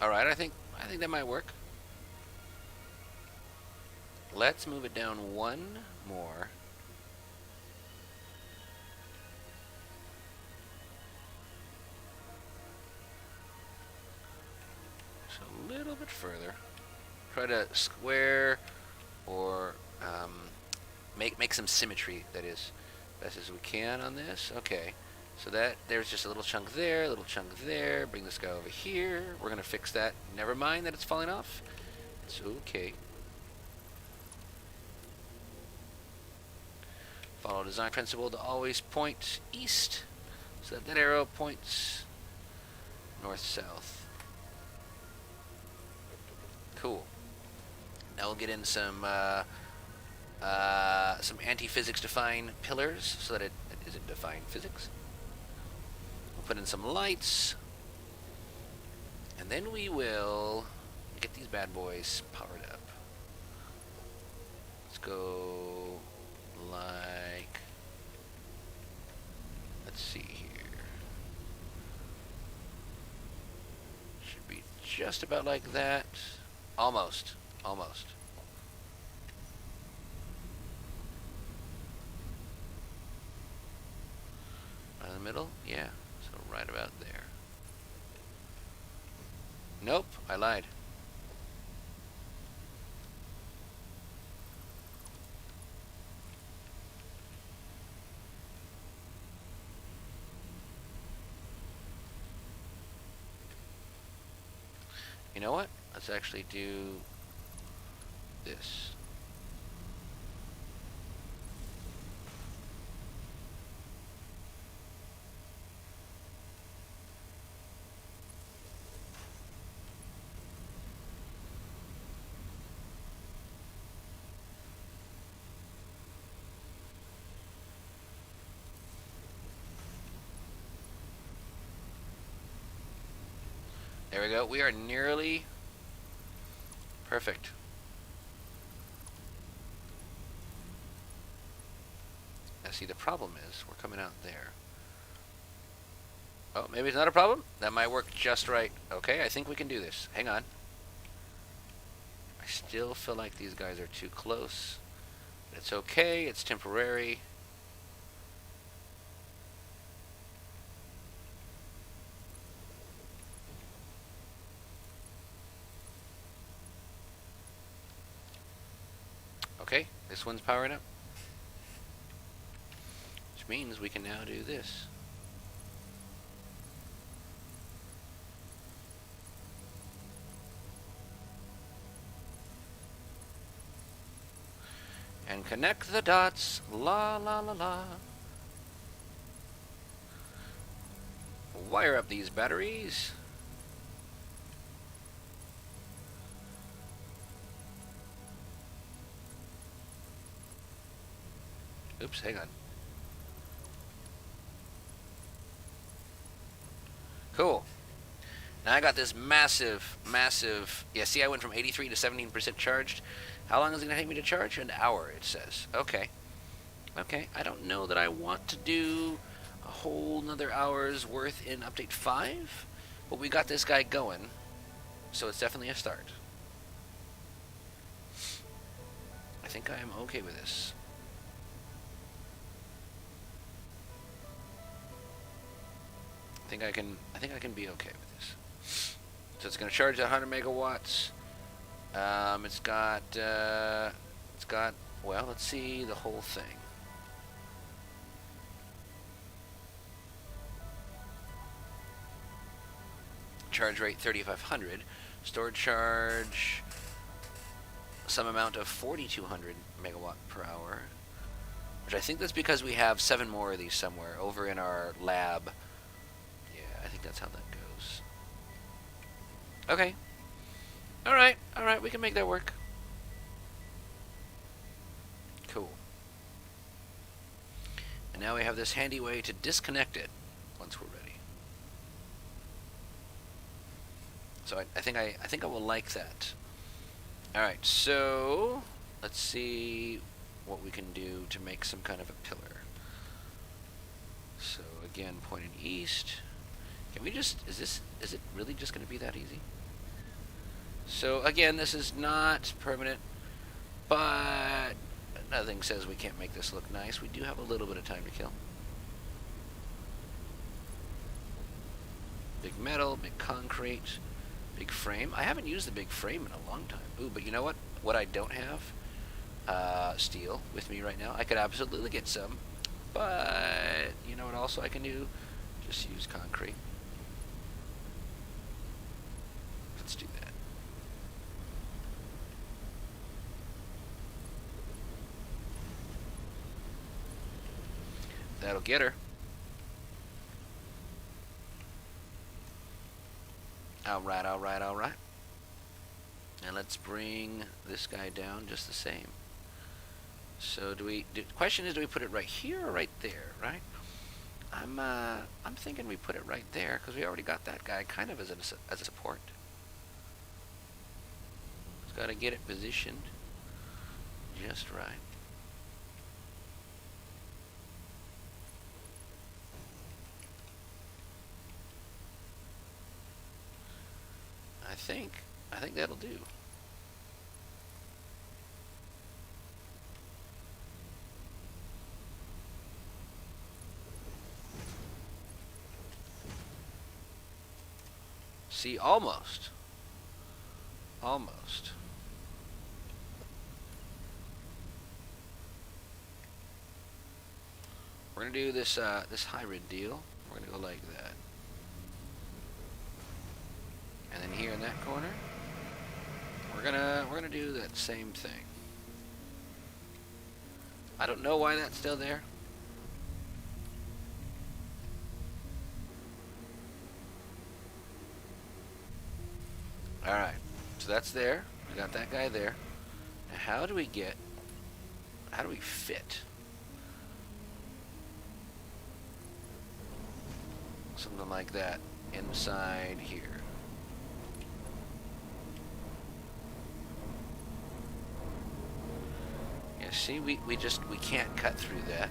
Alright, I think that might work. Let's move it down one more. a little bit further. Try to square or make some symmetry, that is, best as we can on this. Okay, so that there's just a little chunk there, a little chunk there. Bring this guy over here. We're gonna fix that. Never mind that it's falling off. It's okay. Follow design principle to always point east, so that arrow points north-south. Cool. Now we'll get in some anti-physics define pillars, so that it isn't define physics. We'll put in some lights, and then we will get these bad boys powered up. Let's go like, let's see here. Should be just about like that. Almost. Almost. Right in the middle? Yeah. So right about there. Nope, I lied. You know what? Let's actually do this. There we go. We are nearly perfect. Now see, the problem is we're coming out there. Oh, maybe it's not a problem? That might work just right. Okay, I think we can do this. Hang on. I still feel like these guys are too close. It's okay. It's temporary. Okay, this one's powering up. Which means we can now do this. And connect the dots. La la la la. Wire up these batteries. Oops, hang on. Cool. Now I got this massive, yeah, see, I went from 83 to 17% charged. How long is it going to take me to charge? An hour, it says. Okay. Okay, I don't know that I want to do a whole nother hour's worth in update 5, but we got this guy going, so it's definitely a start. I think I am okay with this. I think I can be okay with this. So it's going to charge at 100 megawatts. It's got, well, let's see the whole thing. Charge rate 3500. Storage charge, some amount of 4200 megawatt per hour. Which I think that's because we have 7 more of these somewhere over in our lab. I think that's how that goes. Okay. Alright, we can make that work. Cool. And now we have this handy way to disconnect it once we're ready. So I think I will like that. Alright, so let's see what we can do to make some kind of a pillar. So again, pointing east. Can we just, is it really just going to be that easy? So again, this is not permanent, but nothing says we can't make this look nice. We do have a little bit of time to kill. Big metal, big concrete, Big frame. I haven't used the big frame in a long time. Ooh, but you know what? What I don't have? Steel with me right now. I could absolutely get some. But, you know what also I can do? Just use concrete. Let's do that. That'll get her. Alright, alright, alright. And let's bring this guy down just the same. So the question is, do we put it right here or right there, right? I'm thinking we put it right there because we already got that guy kind of as a support. Just got to get it positioned just right. I think that'll do. See, almost. Almost. We're gonna do this this hybrid deal. We're gonna go like that. And then here in that corner, we're gonna do that same thing. I don't know why that's still there. Alright, so that's there. We got that guy there. Now how do we fit something like that inside here? Yeah, see, we can't cut through that.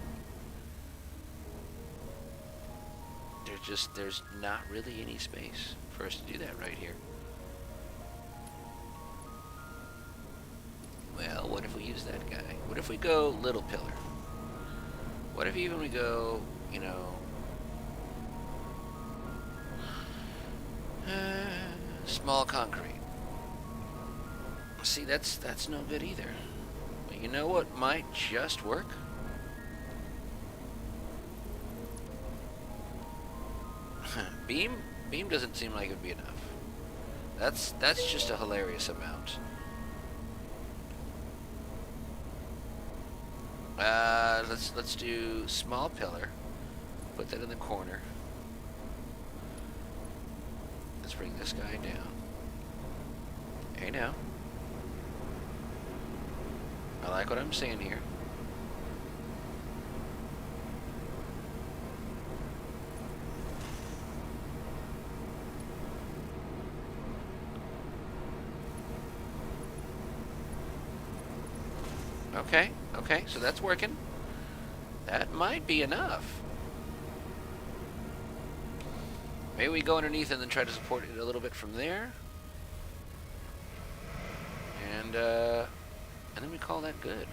There's not really any space for us to do that right here. Well, what if we use that guy? What if we go little pillar? What if even we go, you know, small concrete? See, that's no good either. But you know what might just work? Beam doesn't seem like it would be enough. That's just a hilarious amount. Let's do small pillar. Put that in the corner. Let's bring this guy down. Hey now. I like what I'm saying here. Okay, so that's working. That might be enough. Maybe we go underneath and then try to support it a little bit from there. And then we call that good.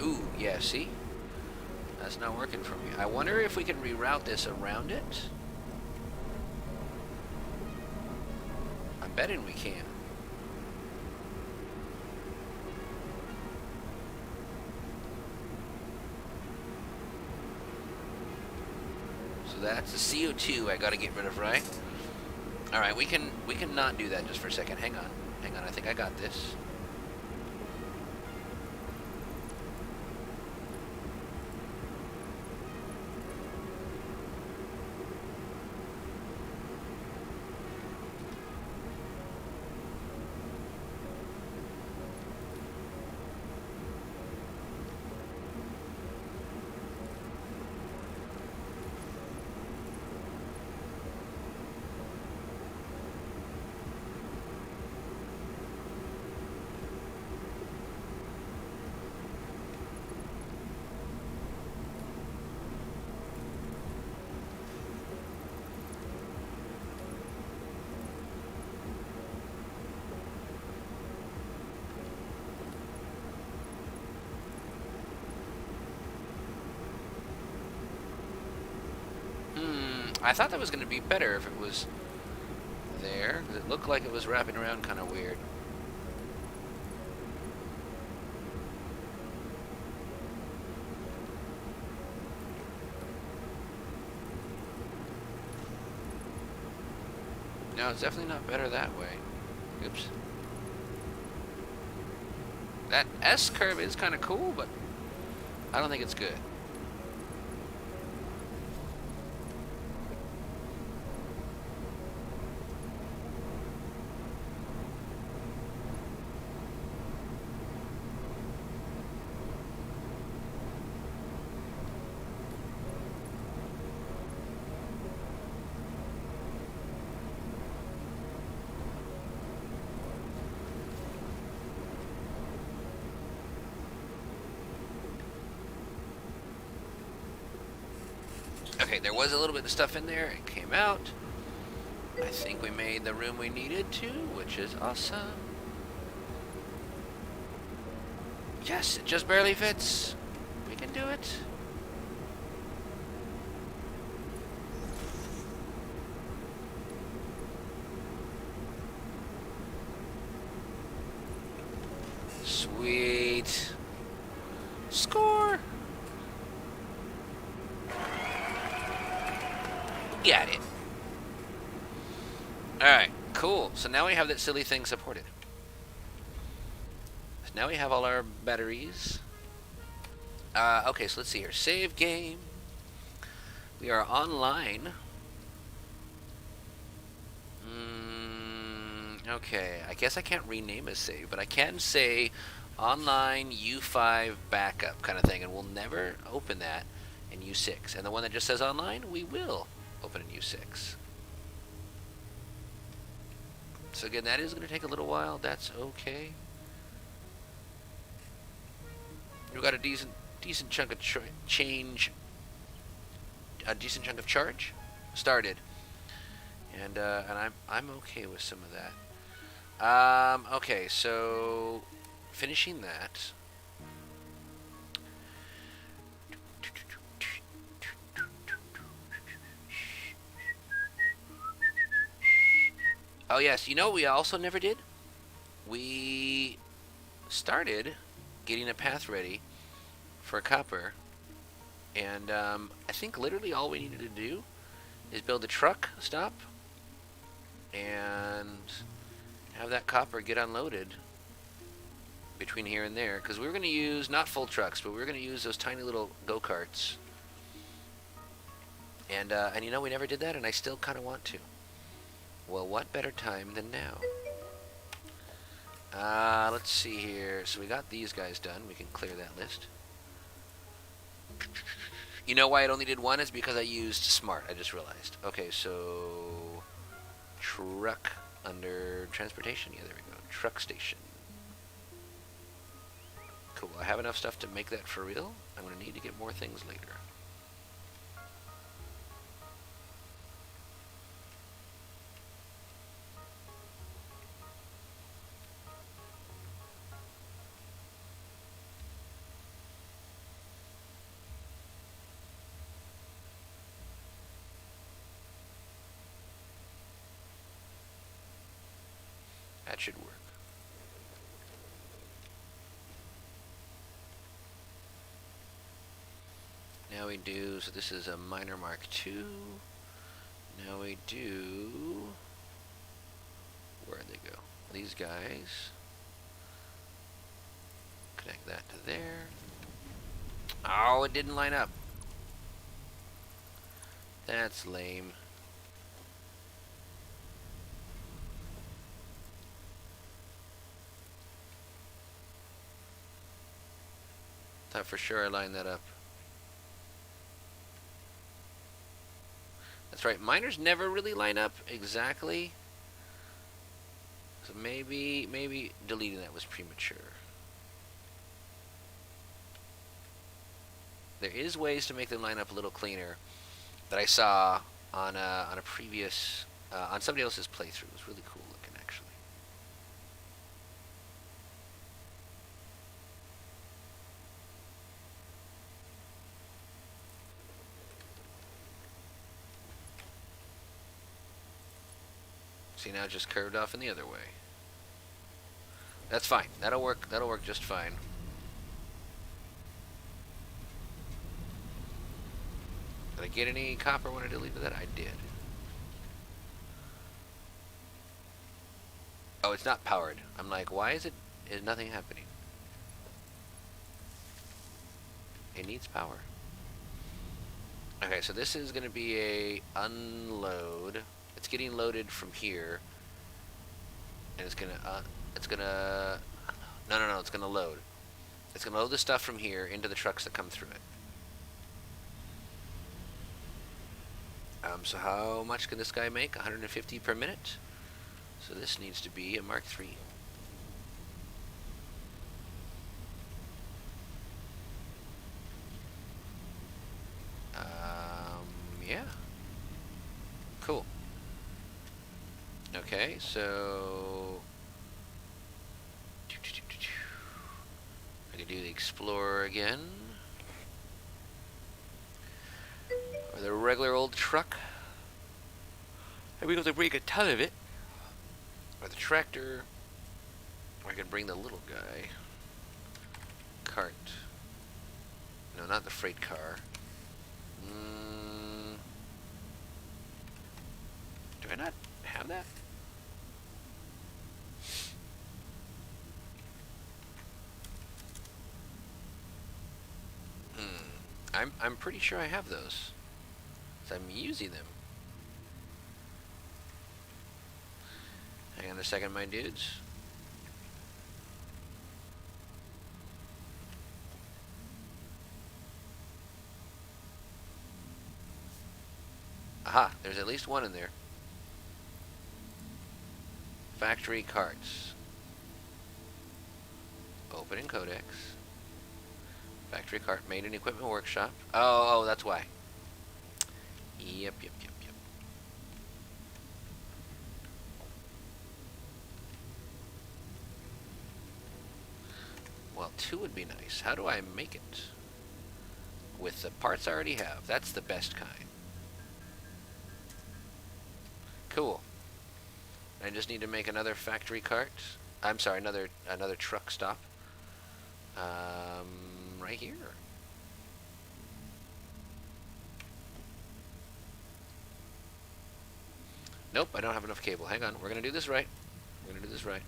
Ooh, yeah, see? That's not working for me. I wonder if we can reroute this around it. I'm betting we can. So that's the CO2 I gotta get rid of, right? Alright, we can not do that just for a second. Hang on, I think I got this. I thought that was going to be better if it was there, because it looked like it was wrapping around kind of weird. No, it's definitely not better that way. Oops. That S curve is kind of cool, but I don't think it's good. Okay, there was a little bit of stuff in there. It came out. I think we made the room we needed to, which is awesome. Yes, it just barely fits. We can do it. Sweet. Score! Got it. Alright, cool. So now we have that silly thing supported. So now we have all our batteries. Okay, so let's see here. Save game. We are online. Okay, I guess I can't rename a save, but I can say online U5 backup kind of thing, and we'll never open that in U6. And the one that just says online, we will open in U6. So again, that is going to take a little while. That's okay. We've got a decent chunk of change, a decent chunk of charge started, and I'm okay with some of that. Okay, so finishing that. Oh yes, you know what we also never did? We started getting a path ready for copper, and I think literally all we needed to do is build a truck stop and have that copper get unloaded between here and there, because we were going to use not full trucks, but we were going to use those tiny little go-karts, and you know, we never did that, and I still kind of want to. Well, what better time than now? Let's see here. So we got these guys done. We can clear that list. You know why it only did one? Is because I used smart. I just realized. Okay, so truck under transportation. Yeah, there we go. Truck station. Cool. I have enough stuff to make that for real. I'm going to need to get more things later. That should work. Now we do, so this is a minor Mark II. Now we do, where'd they go? These guys. Connect that to there. Oh, it didn't line up. That's lame. Thought for sure I lined that up. That's right, miners never really line up exactly. So maybe deleting that was premature. There is ways to make them line up a little cleaner that I saw on a previous on somebody else's playthrough. It was really cool looking, actually. See, now it just curved off in the other way. That's fine. That'll work. That'll work just fine. Did I get any copper when I deleted that? I did. Oh, it's not powered. I'm like, why is nothing happening? It needs power. Okay, so this is going to be a unload. It's getting loaded from here. And it's gonna, no, it's gonna load. It's gonna load the stuff from here into the trucks that come through it. So how much can this guy make? 150 per minute? So this needs to be a Mark III. Yeah. Cool. Okay, so I can do the Explorer again. Or the regular old truck. And we got to bring a ton of it. Or the tractor. Or I can bring the little guy. Cart. No, not the freight car. Do I not have that? I'm pretty sure I have those. So I'm using them. Hang on a second, my dudes. Aha, there's at least one in there. Factory carts. Opening codex. Factory cart made in equipment workshop. Oh, that's why. Yep. Well, 2 would be nice. How do I make it? With the parts I already have. That's the best kind. Cool. I just need to make another factory cart. I'm sorry, another truck stop. Right here. Nope, I don't have enough cable. Hang on, we're gonna do this right. We're gonna do this right.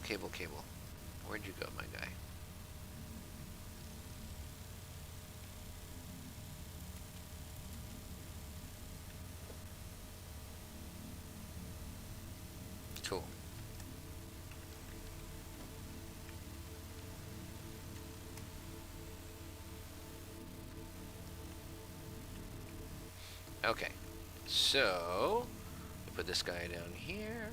Cable. Where'd you go, my guy? Cool. Okay, so we put this guy down here.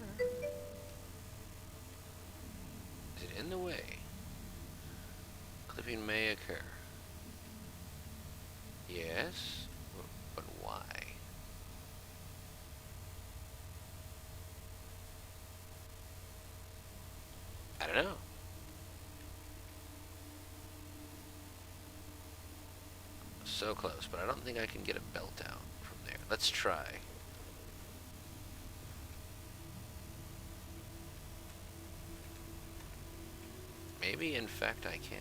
Is it in the way? Clipping may occur. Yes, but why? I don't know. So close, but I don't think I can get a belt out from there. Let's try. Maybe, in fact, I can.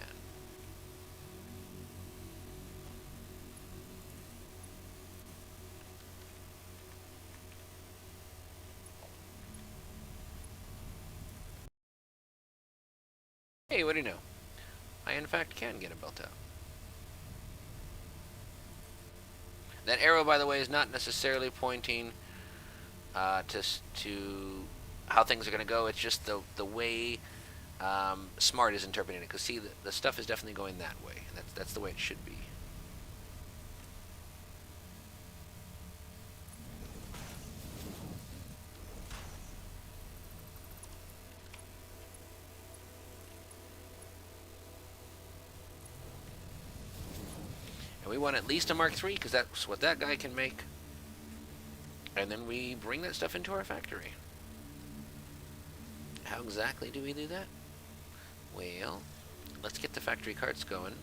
Hey, what do you know? I, in fact, can get a belt out. That arrow, by the way, is not necessarily pointing to how things are going to go. It's just the way Smart is interpreting it. Because, see, the stuff is definitely going that way. And that's the way it should be. We want at least a Mark III, because that's what that guy can make. And then we bring that stuff into our factory. how exactly do we do that? Well, let's get the factory carts going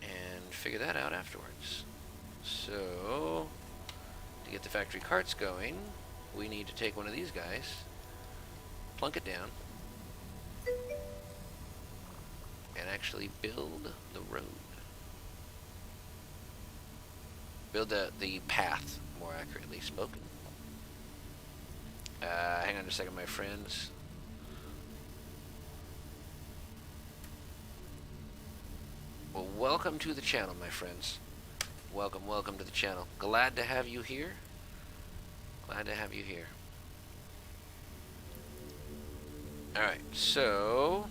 and figure that out afterwards. So, to get the factory carts going, we need to take one of these guys, plunk it down, and actually build the road. Build the path, more accurately spoken. Hang on a second, my friends. Well, welcome to the channel, my friends. Welcome to the channel. Glad to have you here. Glad to have you here. Alright, so...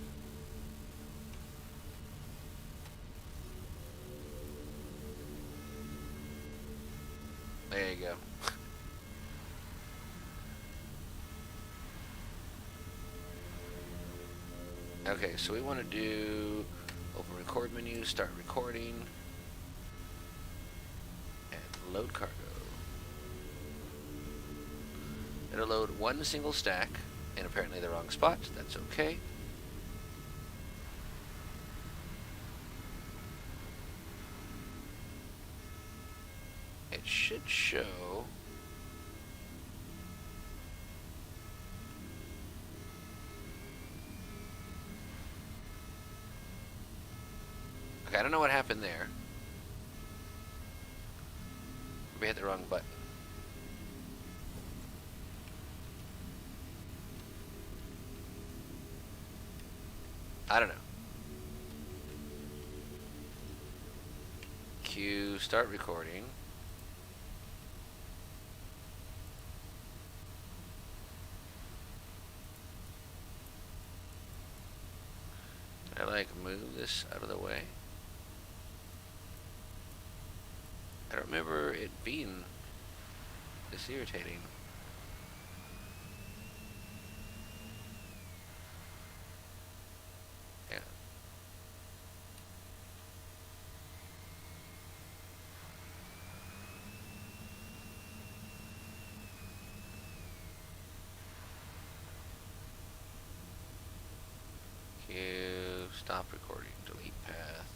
there you go. Okay, so we want to do open record menu, start recording, and load cargo. It'll load one single stack, and apparently the wrong spot. That's okay. It should show... okay, I don't know what happened there. We hit the wrong button. I don't know. Cue start recording. Can I like move this out of the way? I don't remember it being this irritating. Yeah. Cue, stop recording, delete path.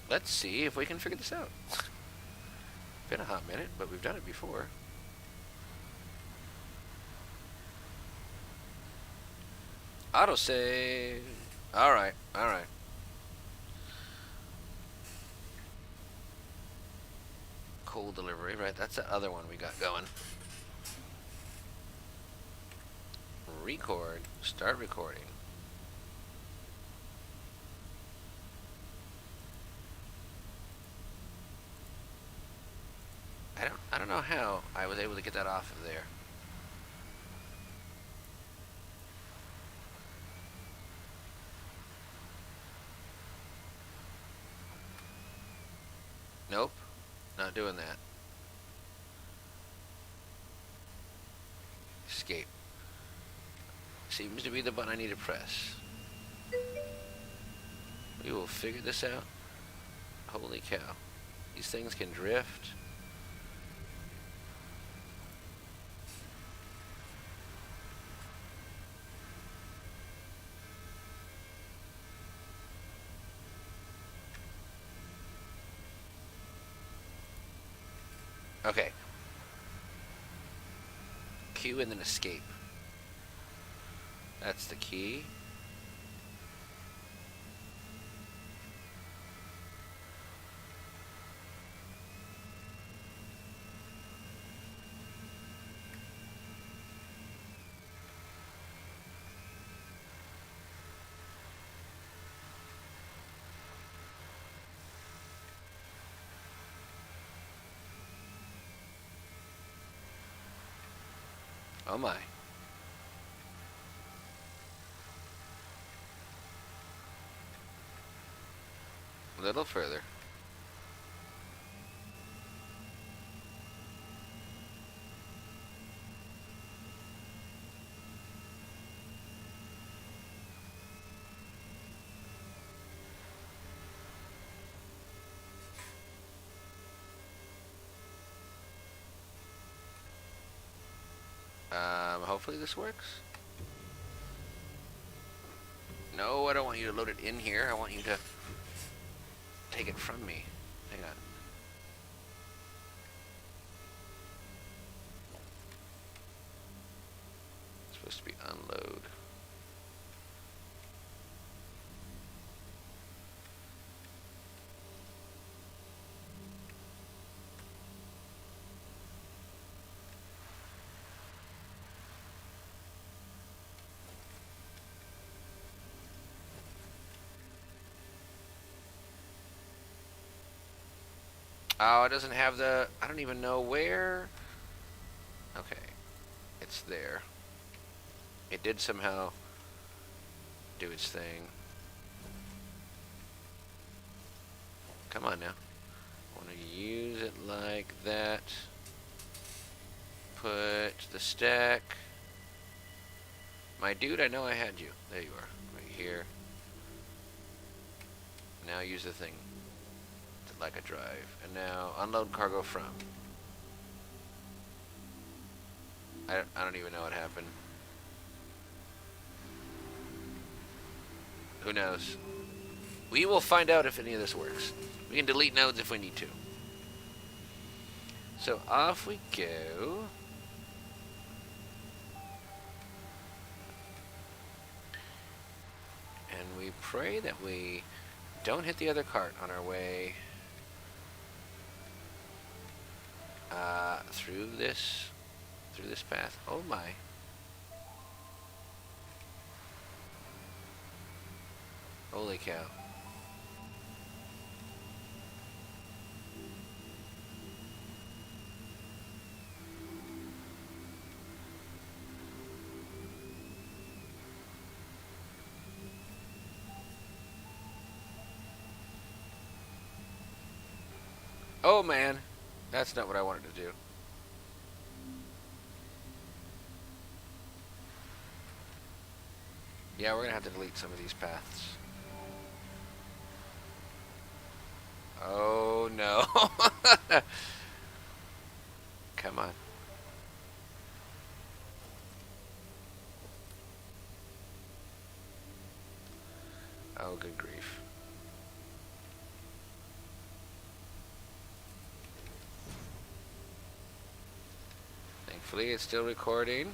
Let's see if we can figure this out. Been a hot minute, but we've done it before. Autosave. Alright, alright. Coal delivery, right? That's the other one we got going. Record. Start recording. I don't know how I was able to get that off of there. Nope, not doing that. Escape. Seems to be the button I need to press. We will figure this out. Holy cow. These things can drift. Okay. Q and then escape. That's the key. Oh my. A little further. Hopefully this works. No, I don't want you to load it in here. I want you to take it from me. Hang on. It's supposed to be unload. Oh, it doesn't have the... I don't even know where... Okay. It's there. It did somehow do its thing. Come on now. I want to use it like that. Put the stack. My dude, I know I had you. There you are. Right here. Now use the thing. Like a drive. And now unload cargo from. I don't even know what happened. Who knows? We will find out if any of this works. We can delete nodes if we need to. So off we go. And we pray that we don't hit the other cart on our way through this path. Oh my. Holy cow. Oh man, that's not what I wanted to do. Yeah, we're gonna have to delete some of these paths. Oh no. Come on. Oh, good grief. Thankfully, it's still recording.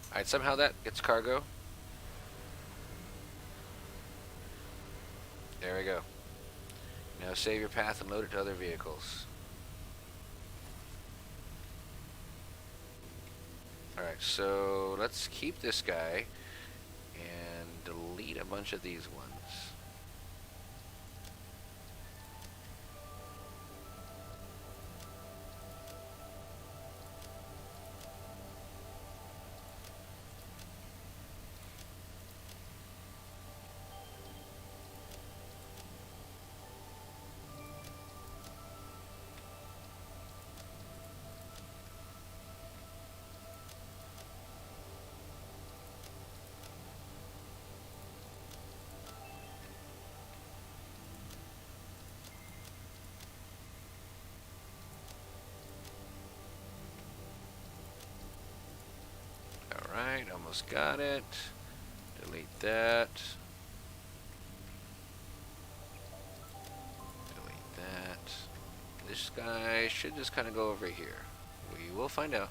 Alright, somehow that gets cargo. There we go. Now save your path and load it to other vehicles. Alright, so let's keep this guy and delete a bunch of these ones. Alright, almost got it. Delete that. Delete that. This guy should just kind of go over here. We will find out.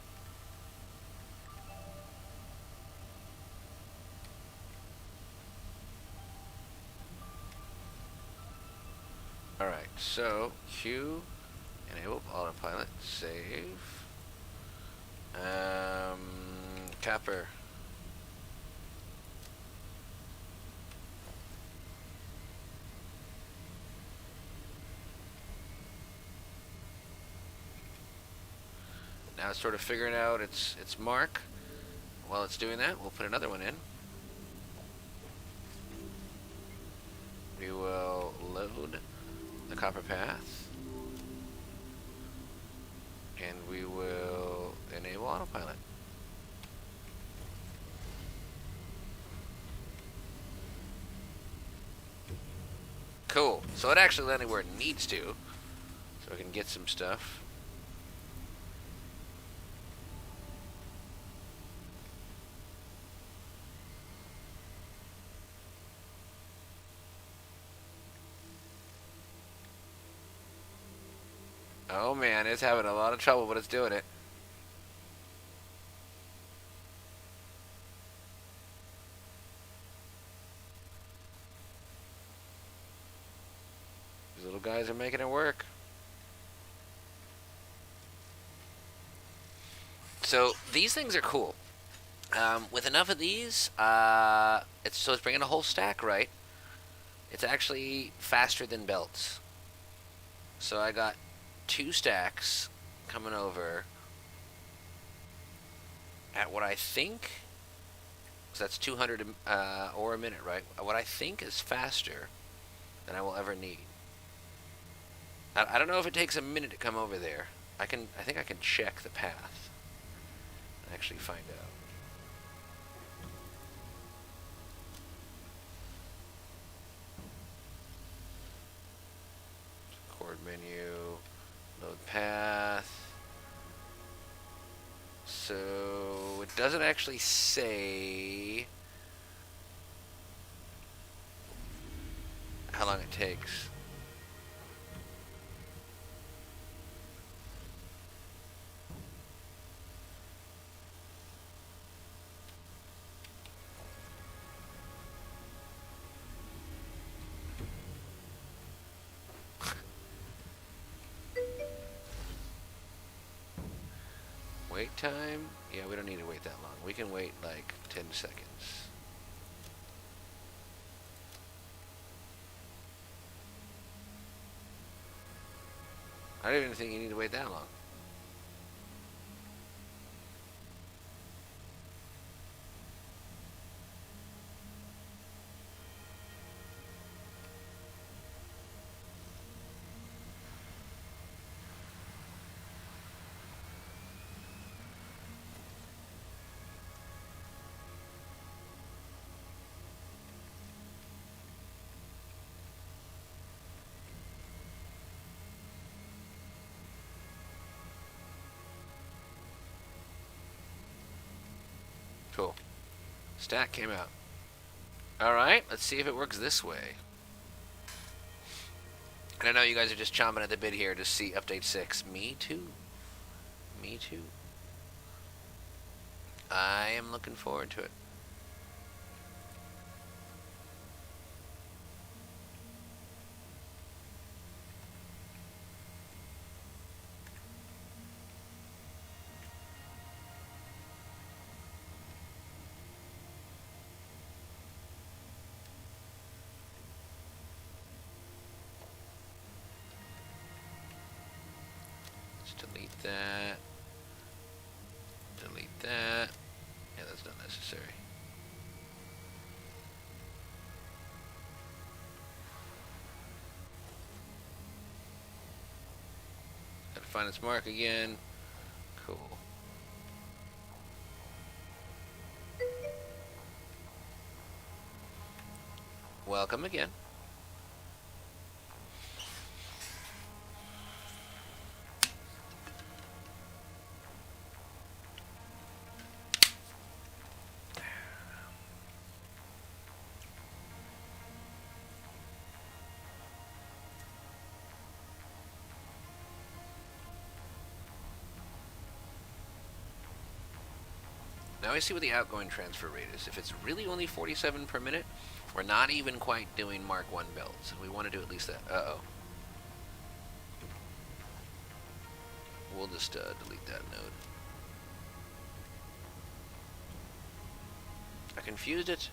Alright, so Q, enable autopilot, save. Capper. Now it's sort of figuring out its mark. While it's doing that, we'll put another one in. We will load the copper path. And we will enable autopilot. Cool. So it actually landed where it needs to. So we can get some stuff. Oh man, it's having a lot of trouble, but it's doing it. These little guys are making it work. So these things are cool. With enough of these, it's bringing a whole stack, right? It's actually faster than belts. So I got 2 stacks coming over at what I think, so that's 200 ore a minute, right? What I think is faster than I will ever need. I don't know if it takes a minute to come over there. I think I can check the path and actually find out. Chord menu, load path. So it doesn't actually say how long it takes. Wait time? Yeah, we don't need to wait that long. We can wait like 10 seconds. I don't even think you need to wait that long. Cool. Stack came out. Alright, let's see if it works this way. And I know you guys are just chomping at the bit here to see update 6. Me too. Me too. I am looking forward to it. Delete that. Delete that. Yeah, that's not necessary. Gotta find its mark again. Cool. Welcome again. Now I see what the outgoing transfer rate is. If it's really only 47 per minute, we're not even quite doing Mark 1 builds. We want to do at least that. Uh-oh. We'll just delete that node. I confused it.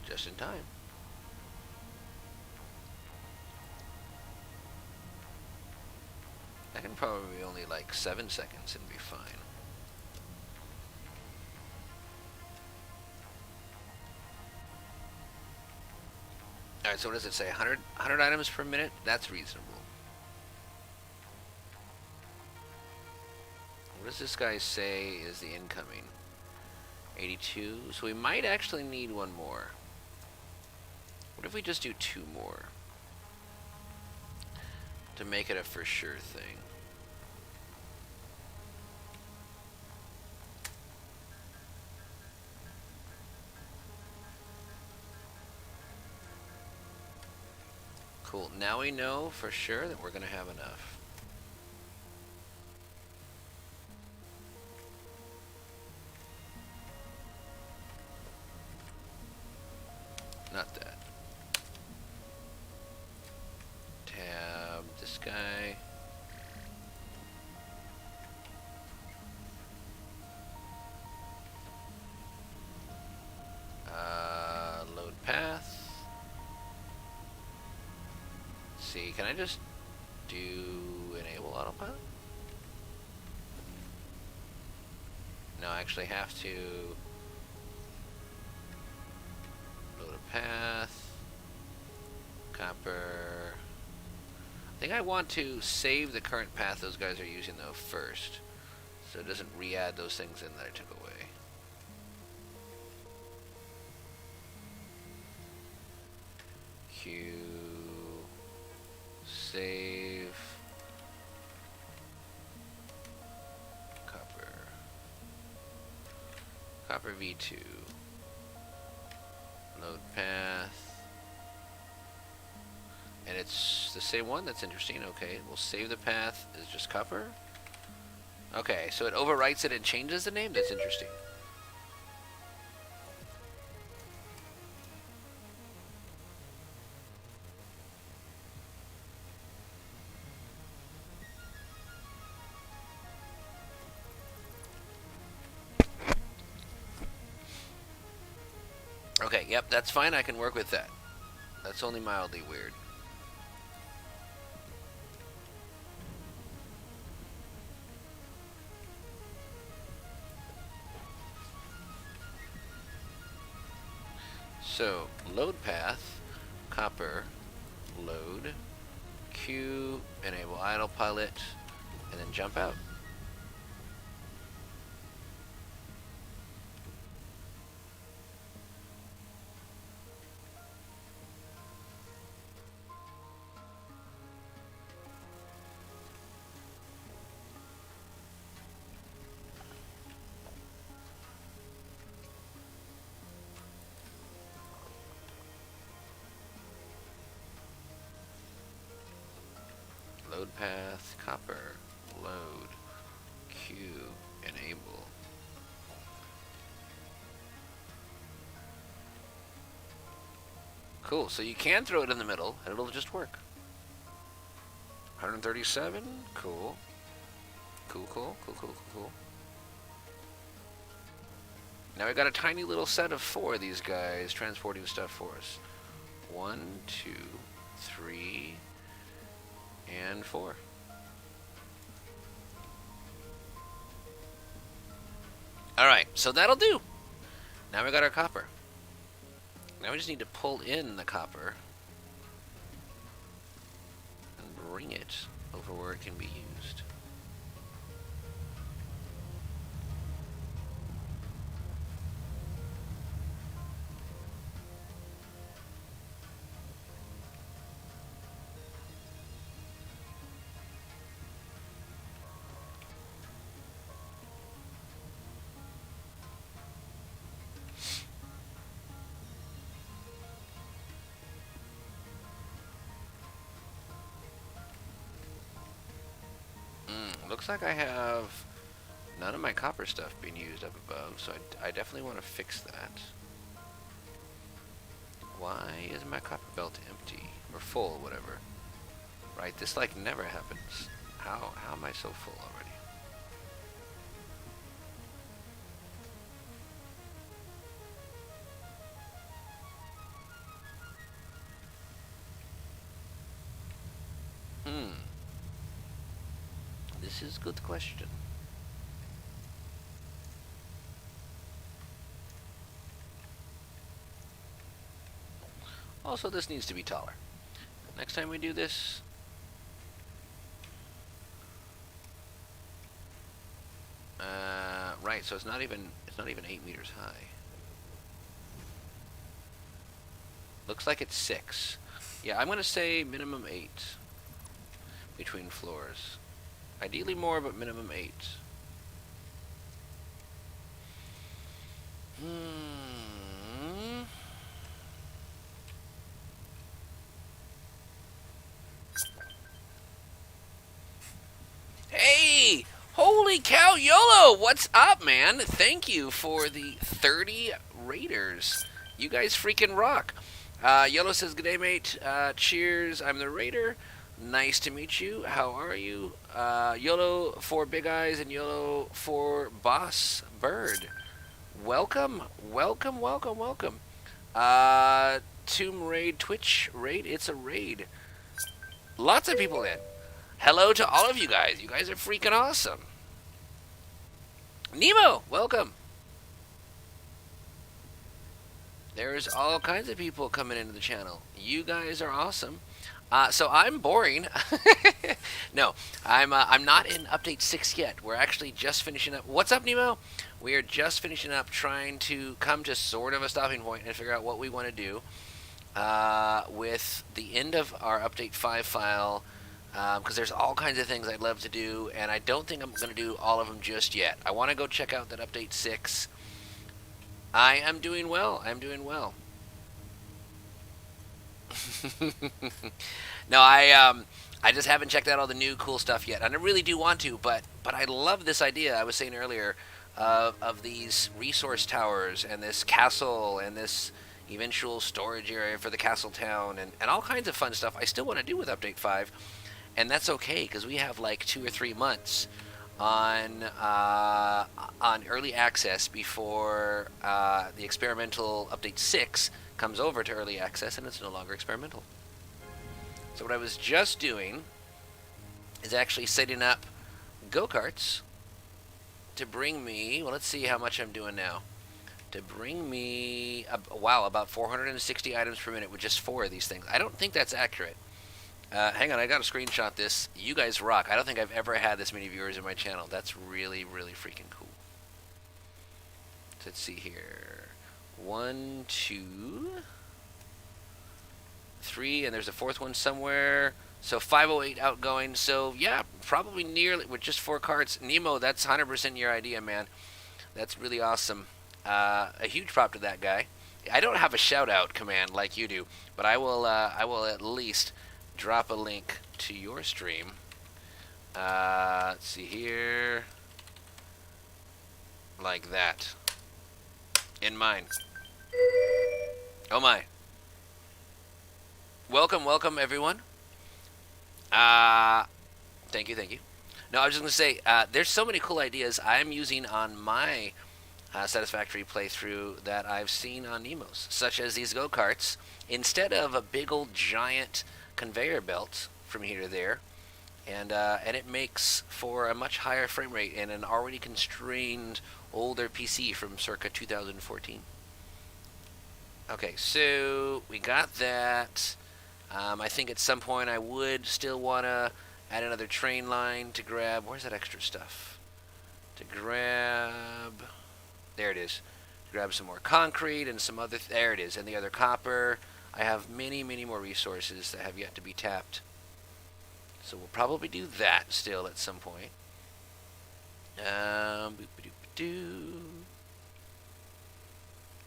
Just in time. I can probably only like 7 seconds and be fine. Alright, so what does it say? 100 items per minute? That's reasonable. What does this guy say is the incoming? 82. So we might actually need one more. What if we just do 2 more? To make it a for sure thing. Cool. Now we know for sure that we're going to have enough. Not that. Tab this guy. Load path. Let's see, can I just do enable autopilot? No, I actually have to load a path. Copper. I think I want to save the current path those guys are using though first, so it doesn't re-add those things in that I took away. Q, save, copper V2, load path. And it's the same one? That's interesting. Okay, we'll save the path as just copper. Okay, so it overwrites it and changes the name? That's interesting. Okay, yep, that's fine. I can work with that. That's only mildly weird. So, load path, copper, load, Q, enable idle pilot, and then jump out. Load path, copper, load, Q, enable. Cool, so you can throw it in the middle and it'll just work. 137, cool. Cool. Now we got a tiny little set of 4 of these guys transporting stuff for us. 1, 2, 3, and 4. Alright, so that'll do. Now we got our copper. Now we just need to pull in the copper and bring it over where it can be used. Looks like I have none of my copper stuff being used up above, so I definitely want to fix that. Why is my copper belt empty? Or full, whatever. Right, this like never happens. How am I so full already? This is a good question. Also, this needs to be taller. Next time we do this, right? So it's not even 8 meters high. Looks like it's 6. Yeah, I'm gonna say minimum 8 between floors. Ideally more, but minimum 8. Hey! Holy cow, YOLO! What's up, man? Thank you for the 30 Raiders. You guys freaking rock. YOLO says, good day, mate. Cheers, I'm the Raider. Nice to meet you. How are you? YOLO for Big Eyes and YOLO for Boss Bird. Welcome, welcome, welcome, welcome. Tomb Raid, Twitch Raid, it's a raid. Lots of people in. Hello to all of you guys. You guys are freaking awesome. Nemo, welcome. There's all kinds of people coming into the channel. You guys are awesome. So I'm boring. No, I'm not in update 6 yet. We're actually just finishing up. What's up, Nemo? We are just finishing up trying to come to sort of a stopping point and figure out what we want to do with the end of our update 5 file. Because there's all kinds of things I'd love to do, and I don't think I'm going to do all of them just yet. I want to go check out that update 6. I am doing well. I'm doing well. No, I just haven't checked out all the new cool stuff yet, and I really do want to. But I love this idea I was saying earlier of these resource towers and this castle and this eventual storage area for the castle town and all kinds of fun stuff I still want to do with update 5. And that's okay, because we have like 2 or 3 months on early access before the experimental update 6 comes over to early access, and it's no longer experimental. So what I was just doing is actually setting up go-karts to bring me, well, let's see how much I'm doing now, to bring me, wow, about 460 items per minute with just 4 of these things. I don't think that's accurate. Hang on, I gotta screenshot this. You guys rock. I don't think I've ever had this many viewers in my channel. That's really, really freaking cool. Let's see here. 1, 2, 3, and there's a 4th one somewhere. So 508 outgoing. So yeah, probably nearly with just 4 carts. Nemo, that's 100% your idea, man. That's really awesome. A huge prop to that guy. I don't have a shout out command like you do, but I will at least drop a link to your stream. Let's see here. Like that. In mine. Oh my. Welcome, welcome everyone. Thank you, thank you. No, I was just going to say, there's so many cool ideas I'm using on my Satisfactory playthrough that I've seen on Nemo's, such as these go-karts. Instead of a big old giant conveyor belt from here to there, and it makes for a much higher frame rate in an already constrained older PC from circa 2014. Okay, so we got that. I think at some point I would still want to add another train line to grab, where's that extra stuff? To grab, there it is. To grab some more concrete and some other, there it is, and the other copper. I have many, many more resources that have yet to be tapped. So we'll probably do that still at some point.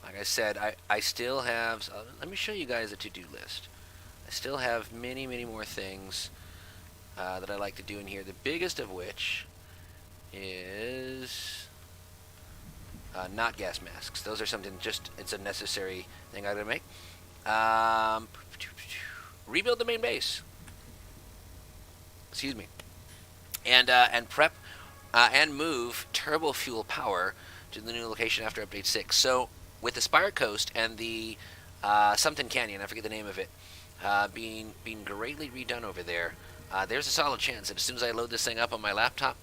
Like I said, I still have, let me show you guys a to-do list. I still have many, many more things that I like to do in here. The biggest of which is not gas masks. Those are something just, it's a necessary thing I gotta make. Rebuild the main base. Excuse me. And prep and move turbo fuel power to the new location after update 6. So with the Spire Coast and the something Canyon, I forget the name of it, being greatly redone over there, there's a solid chance that as soon as I load this thing up on my laptop,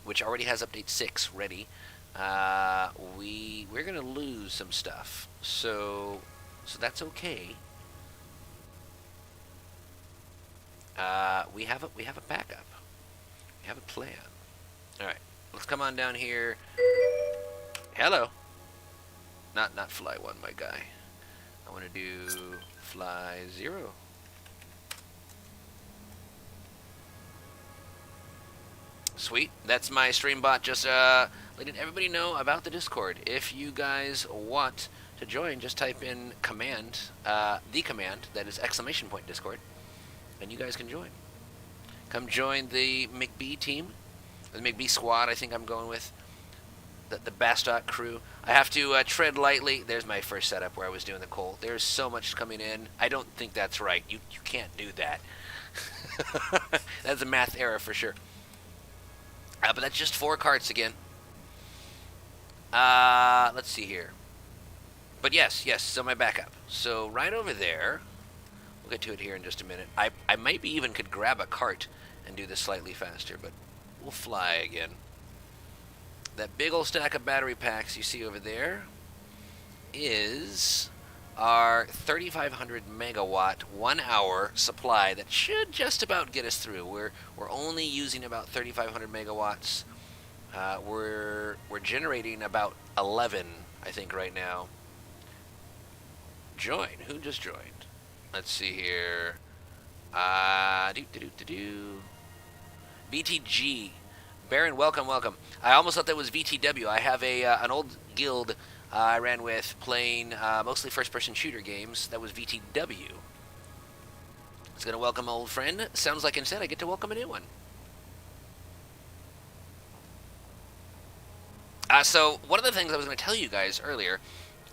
which already has update 6 ready, we're gonna lose some stuff. So that's okay. we have a backup. We have a plan. All right, let's come on down here. Hello. Not fly 1, my guy. I want to do fly 0. Sweet. That's my stream bot just letting everybody know about the Discord. If you guys want to join, just type in command, the command, that is !point Discord, and you guys can join. Come join the McBee team, the McBee squad. I think I'm going with the Bastock crew. I have to tread lightly. There's my first setup where I was doing the coal. There's so much coming in. I don't think that's right. You can't do that. That's a math error for sure. But that's just 4 carts again. Let's see here. But yes, so my backup. So right over there, we'll get to it here in just a minute. I maybe even could grab a cart and do this slightly faster, but we'll fly again. That big old stack of battery packs you see over there is our 3,500 megawatt 1 hour supply that should just about get us through. We're only using about 3,500 megawatts. We're generating about 11, I think, right now. Join. Who just joined? Let's see here. BTG. Baron, welcome. I almost thought that was VTW. I have an old guild I ran with playing mostly first-person shooter games. That was VTW. It's going to welcome an old friend. Sounds like instead I get to welcome a new one. So one of the things I was going to tell you guys earlier,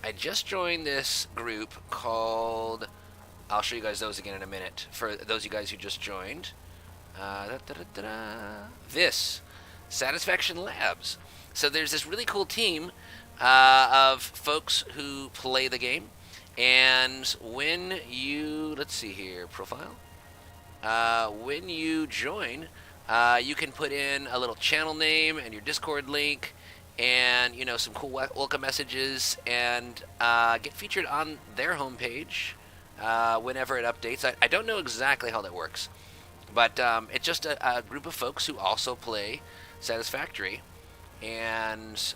I just joined this group called... I'll show you guys those again in a minute. For those of you guys who just joined. This. Satisfaction Labs. So there's this really cool team of folks who play the game, and when you, let's see here, profile, when you join, you can put in a little channel name and your Discord link and, you know, some cool welcome messages, and get featured on their homepage whenever it updates. I don't know exactly how that works, but it's just a group of folks who also play Satisfactory, and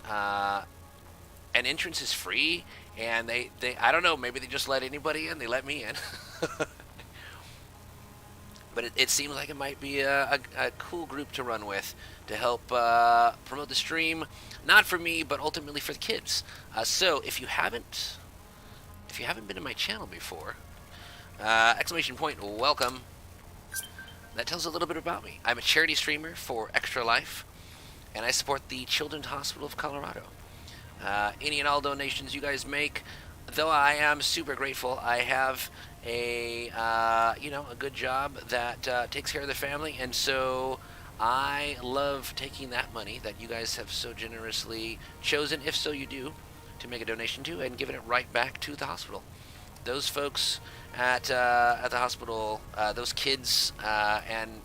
entrance is free, and they I don't know, maybe they just let anybody in. They let me in. But it seems like it might be a cool group to run with to help promote the stream, not for me, but ultimately for the kids. So if you haven't been to my channel before, ! Welcome. That tells a little bit about me. I'm a charity streamer for Extra Life, and I support the Children's Hospital of Colorado. Any and all donations you guys make, though I am super grateful, I have a good job that takes care of the family, and so I love taking that money that you guys have so generously chosen, if so you do, to make a donation to, and giving it right back to the hospital. Those folks at the hospital, those kids and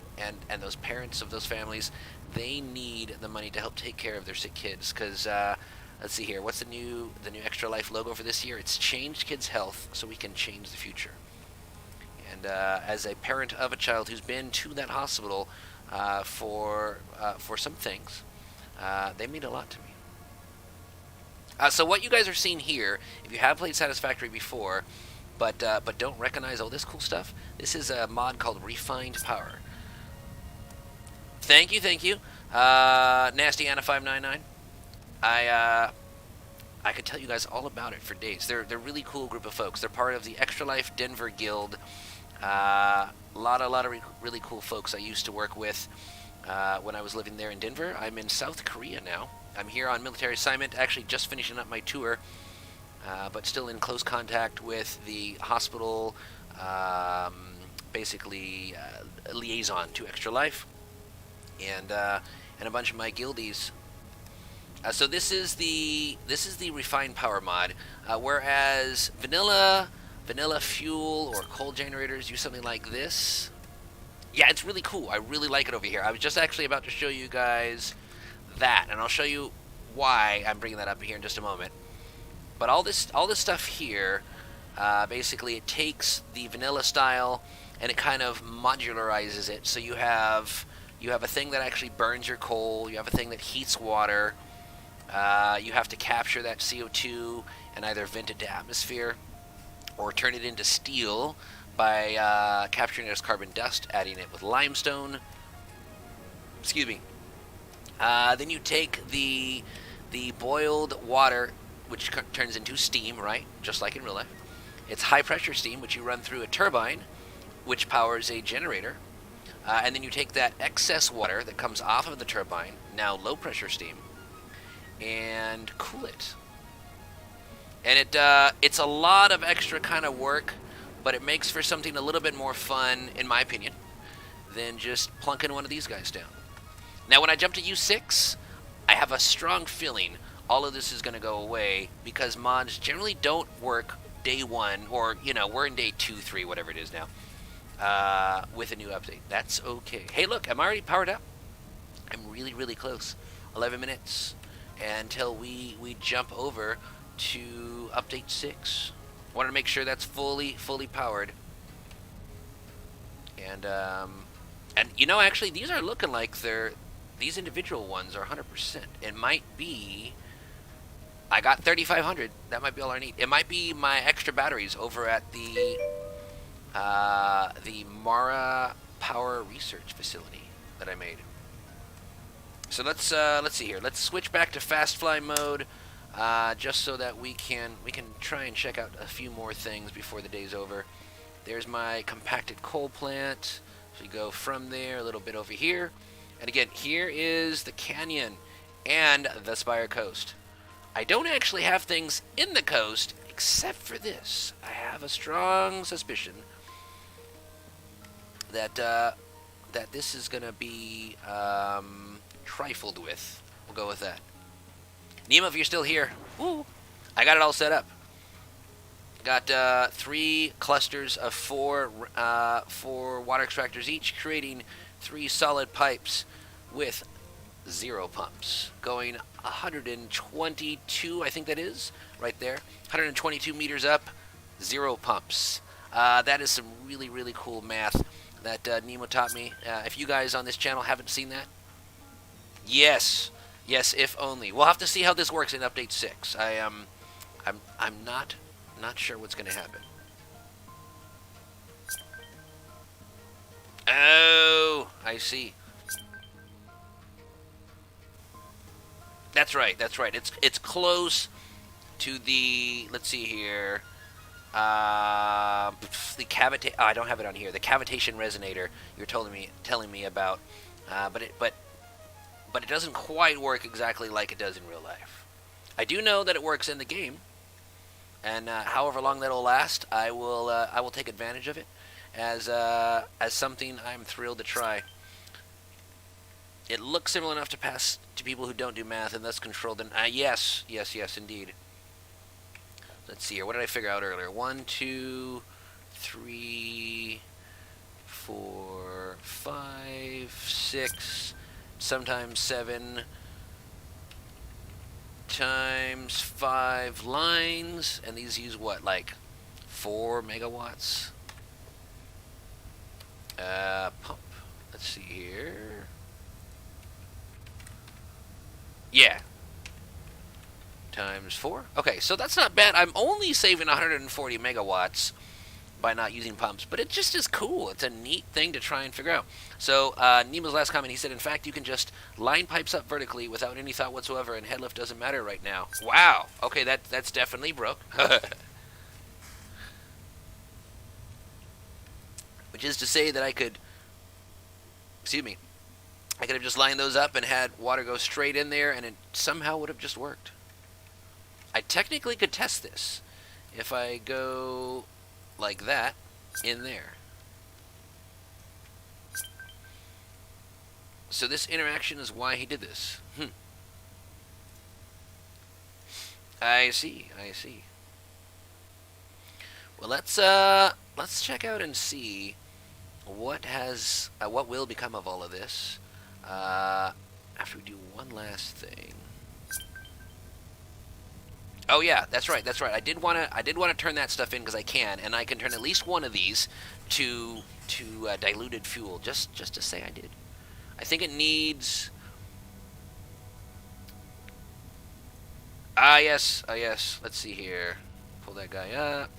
those parents of those families, they need the money to help take care of their sick kids. Because let's see here, what's the new Extra Life logo for this year? It's changed kids' health so we can change the future. And as a parent of a child who's been to that hospital for some things, they mean a lot to me. So what you guys are seeing here, if you have played Satisfactory before, but don't recognize all this cool stuff, this is a mod called Refined Power. Thank you. Nasty Anna 599. I could tell you guys all about it for days. They're a really cool group of folks. They're part of the Extra Life Denver Guild. A lot of really cool folks I used to work with when I was living there in Denver. I'm in South Korea now. I'm here on military assignment, actually just finishing up my tour, but still in close contact with the hospital, basically liaison to Extra Life, and a bunch of my guildies. So this is the Refined Power mod, whereas vanilla fuel or coal generators use something like this. Yeah, it's really cool. I really like it over here. I was just actually about to show you guys that, and I'll show you why I'm bringing that up here in just a moment. But all this stuff here, basically it takes the vanilla style and it kind of modularizes it. So you have a thing that actually burns your coal. You have a thing that heats water. You have to capture that CO2 and either vent it to atmosphere or turn it into steel by capturing it as carbon dust, adding it with limestone. Excuse me. Then you take the boiled water, which turns into steam, right? Just like in real life. It's high pressure steam, which you run through a turbine, which powers a generator. And then you take that excess water that comes off of the turbine, now low pressure steam, and cool it. And it's a lot of extra kind of work, but it makes for something a little bit more fun, in my opinion, than just plunking one of these guys down. Now, when I jump to U6, I have a strong feeling all of this is going to go away because mods generally don't work day 1, or, you know, we're in day 2, 3, whatever it is now, with a new update. That's okay. Hey, look, I'm already powered up. I'm really, really close. 11 minutes until we jump over to update 6. Wanted to make sure that's fully powered. And you know, actually, these are looking like these individual ones are 100%. It might be, I got 3,500. That might be all I need. It might be my extra batteries over at the Mara Power Research Facility that I made. So let's see here. Let's switch back to fast fly mode, just so that we can try and check out a few more things before the day's over. There's my compacted coal plant. So we go from there a little bit over here, and again, here is the canyon and the Spire Coast. I don't actually have things in the coast except for this. I have a strong suspicion that that this is gonna be trifled with. We'll go with that. Nemo, if you're still here, woo, I got it all set up. Got 3 clusters of 4 water extractors each, creating 3 solid pipes with 0 pumps, going 122, I think that is, right there, 122 meters up, 0 pumps. That is some really, really cool math that Nemo taught me. If you guys on this channel haven't seen that, yes, if only. We'll have to see how this works in Update 6. I'm not sure what's going to happen. Oh, I see. That's right. It's close to the, let's see here, the cavita. Oh, I don't have it on here. The cavitation resonator you're telling me about, but it doesn't quite work exactly like it does in real life. I do know that it works in the game, and however long that'll last, I will take advantage of it as something I'm thrilled to try. It looks simple enough to pass to people who don't do math and thus control them. Yes, indeed. Let's see here. What did I figure out earlier? 1, 2, 3, 4, 5, 6, sometimes 7 times 5 lines, and these use what, like 4 megawatts? Pump. Let's see here. Yeah. Times 4. Okay, so that's not bad. I'm only saving 140 megawatts by not using pumps, but it just is cool. It's a neat thing to try and figure out. So, Nemo's last comment, he said, in fact, you can just line pipes up vertically without any thought whatsoever, and head lift doesn't matter right now. Wow. Okay, that's definitely broke. Which is to say that I could have just lined those up and had water go straight in there, and it somehow would have just worked. I technically could test this if I go like that in there. So this interaction is why he did this. I see. Well, let's check out and see what will become of all of this after we do one last thing. Oh yeah, that's right. That's right. I did want to turn that stuff in because I can, and I can turn at least one of these to diluted fuel. Just to say I did. I think it needs. Ah yes, ah yes. Let's see here. Pull that guy up.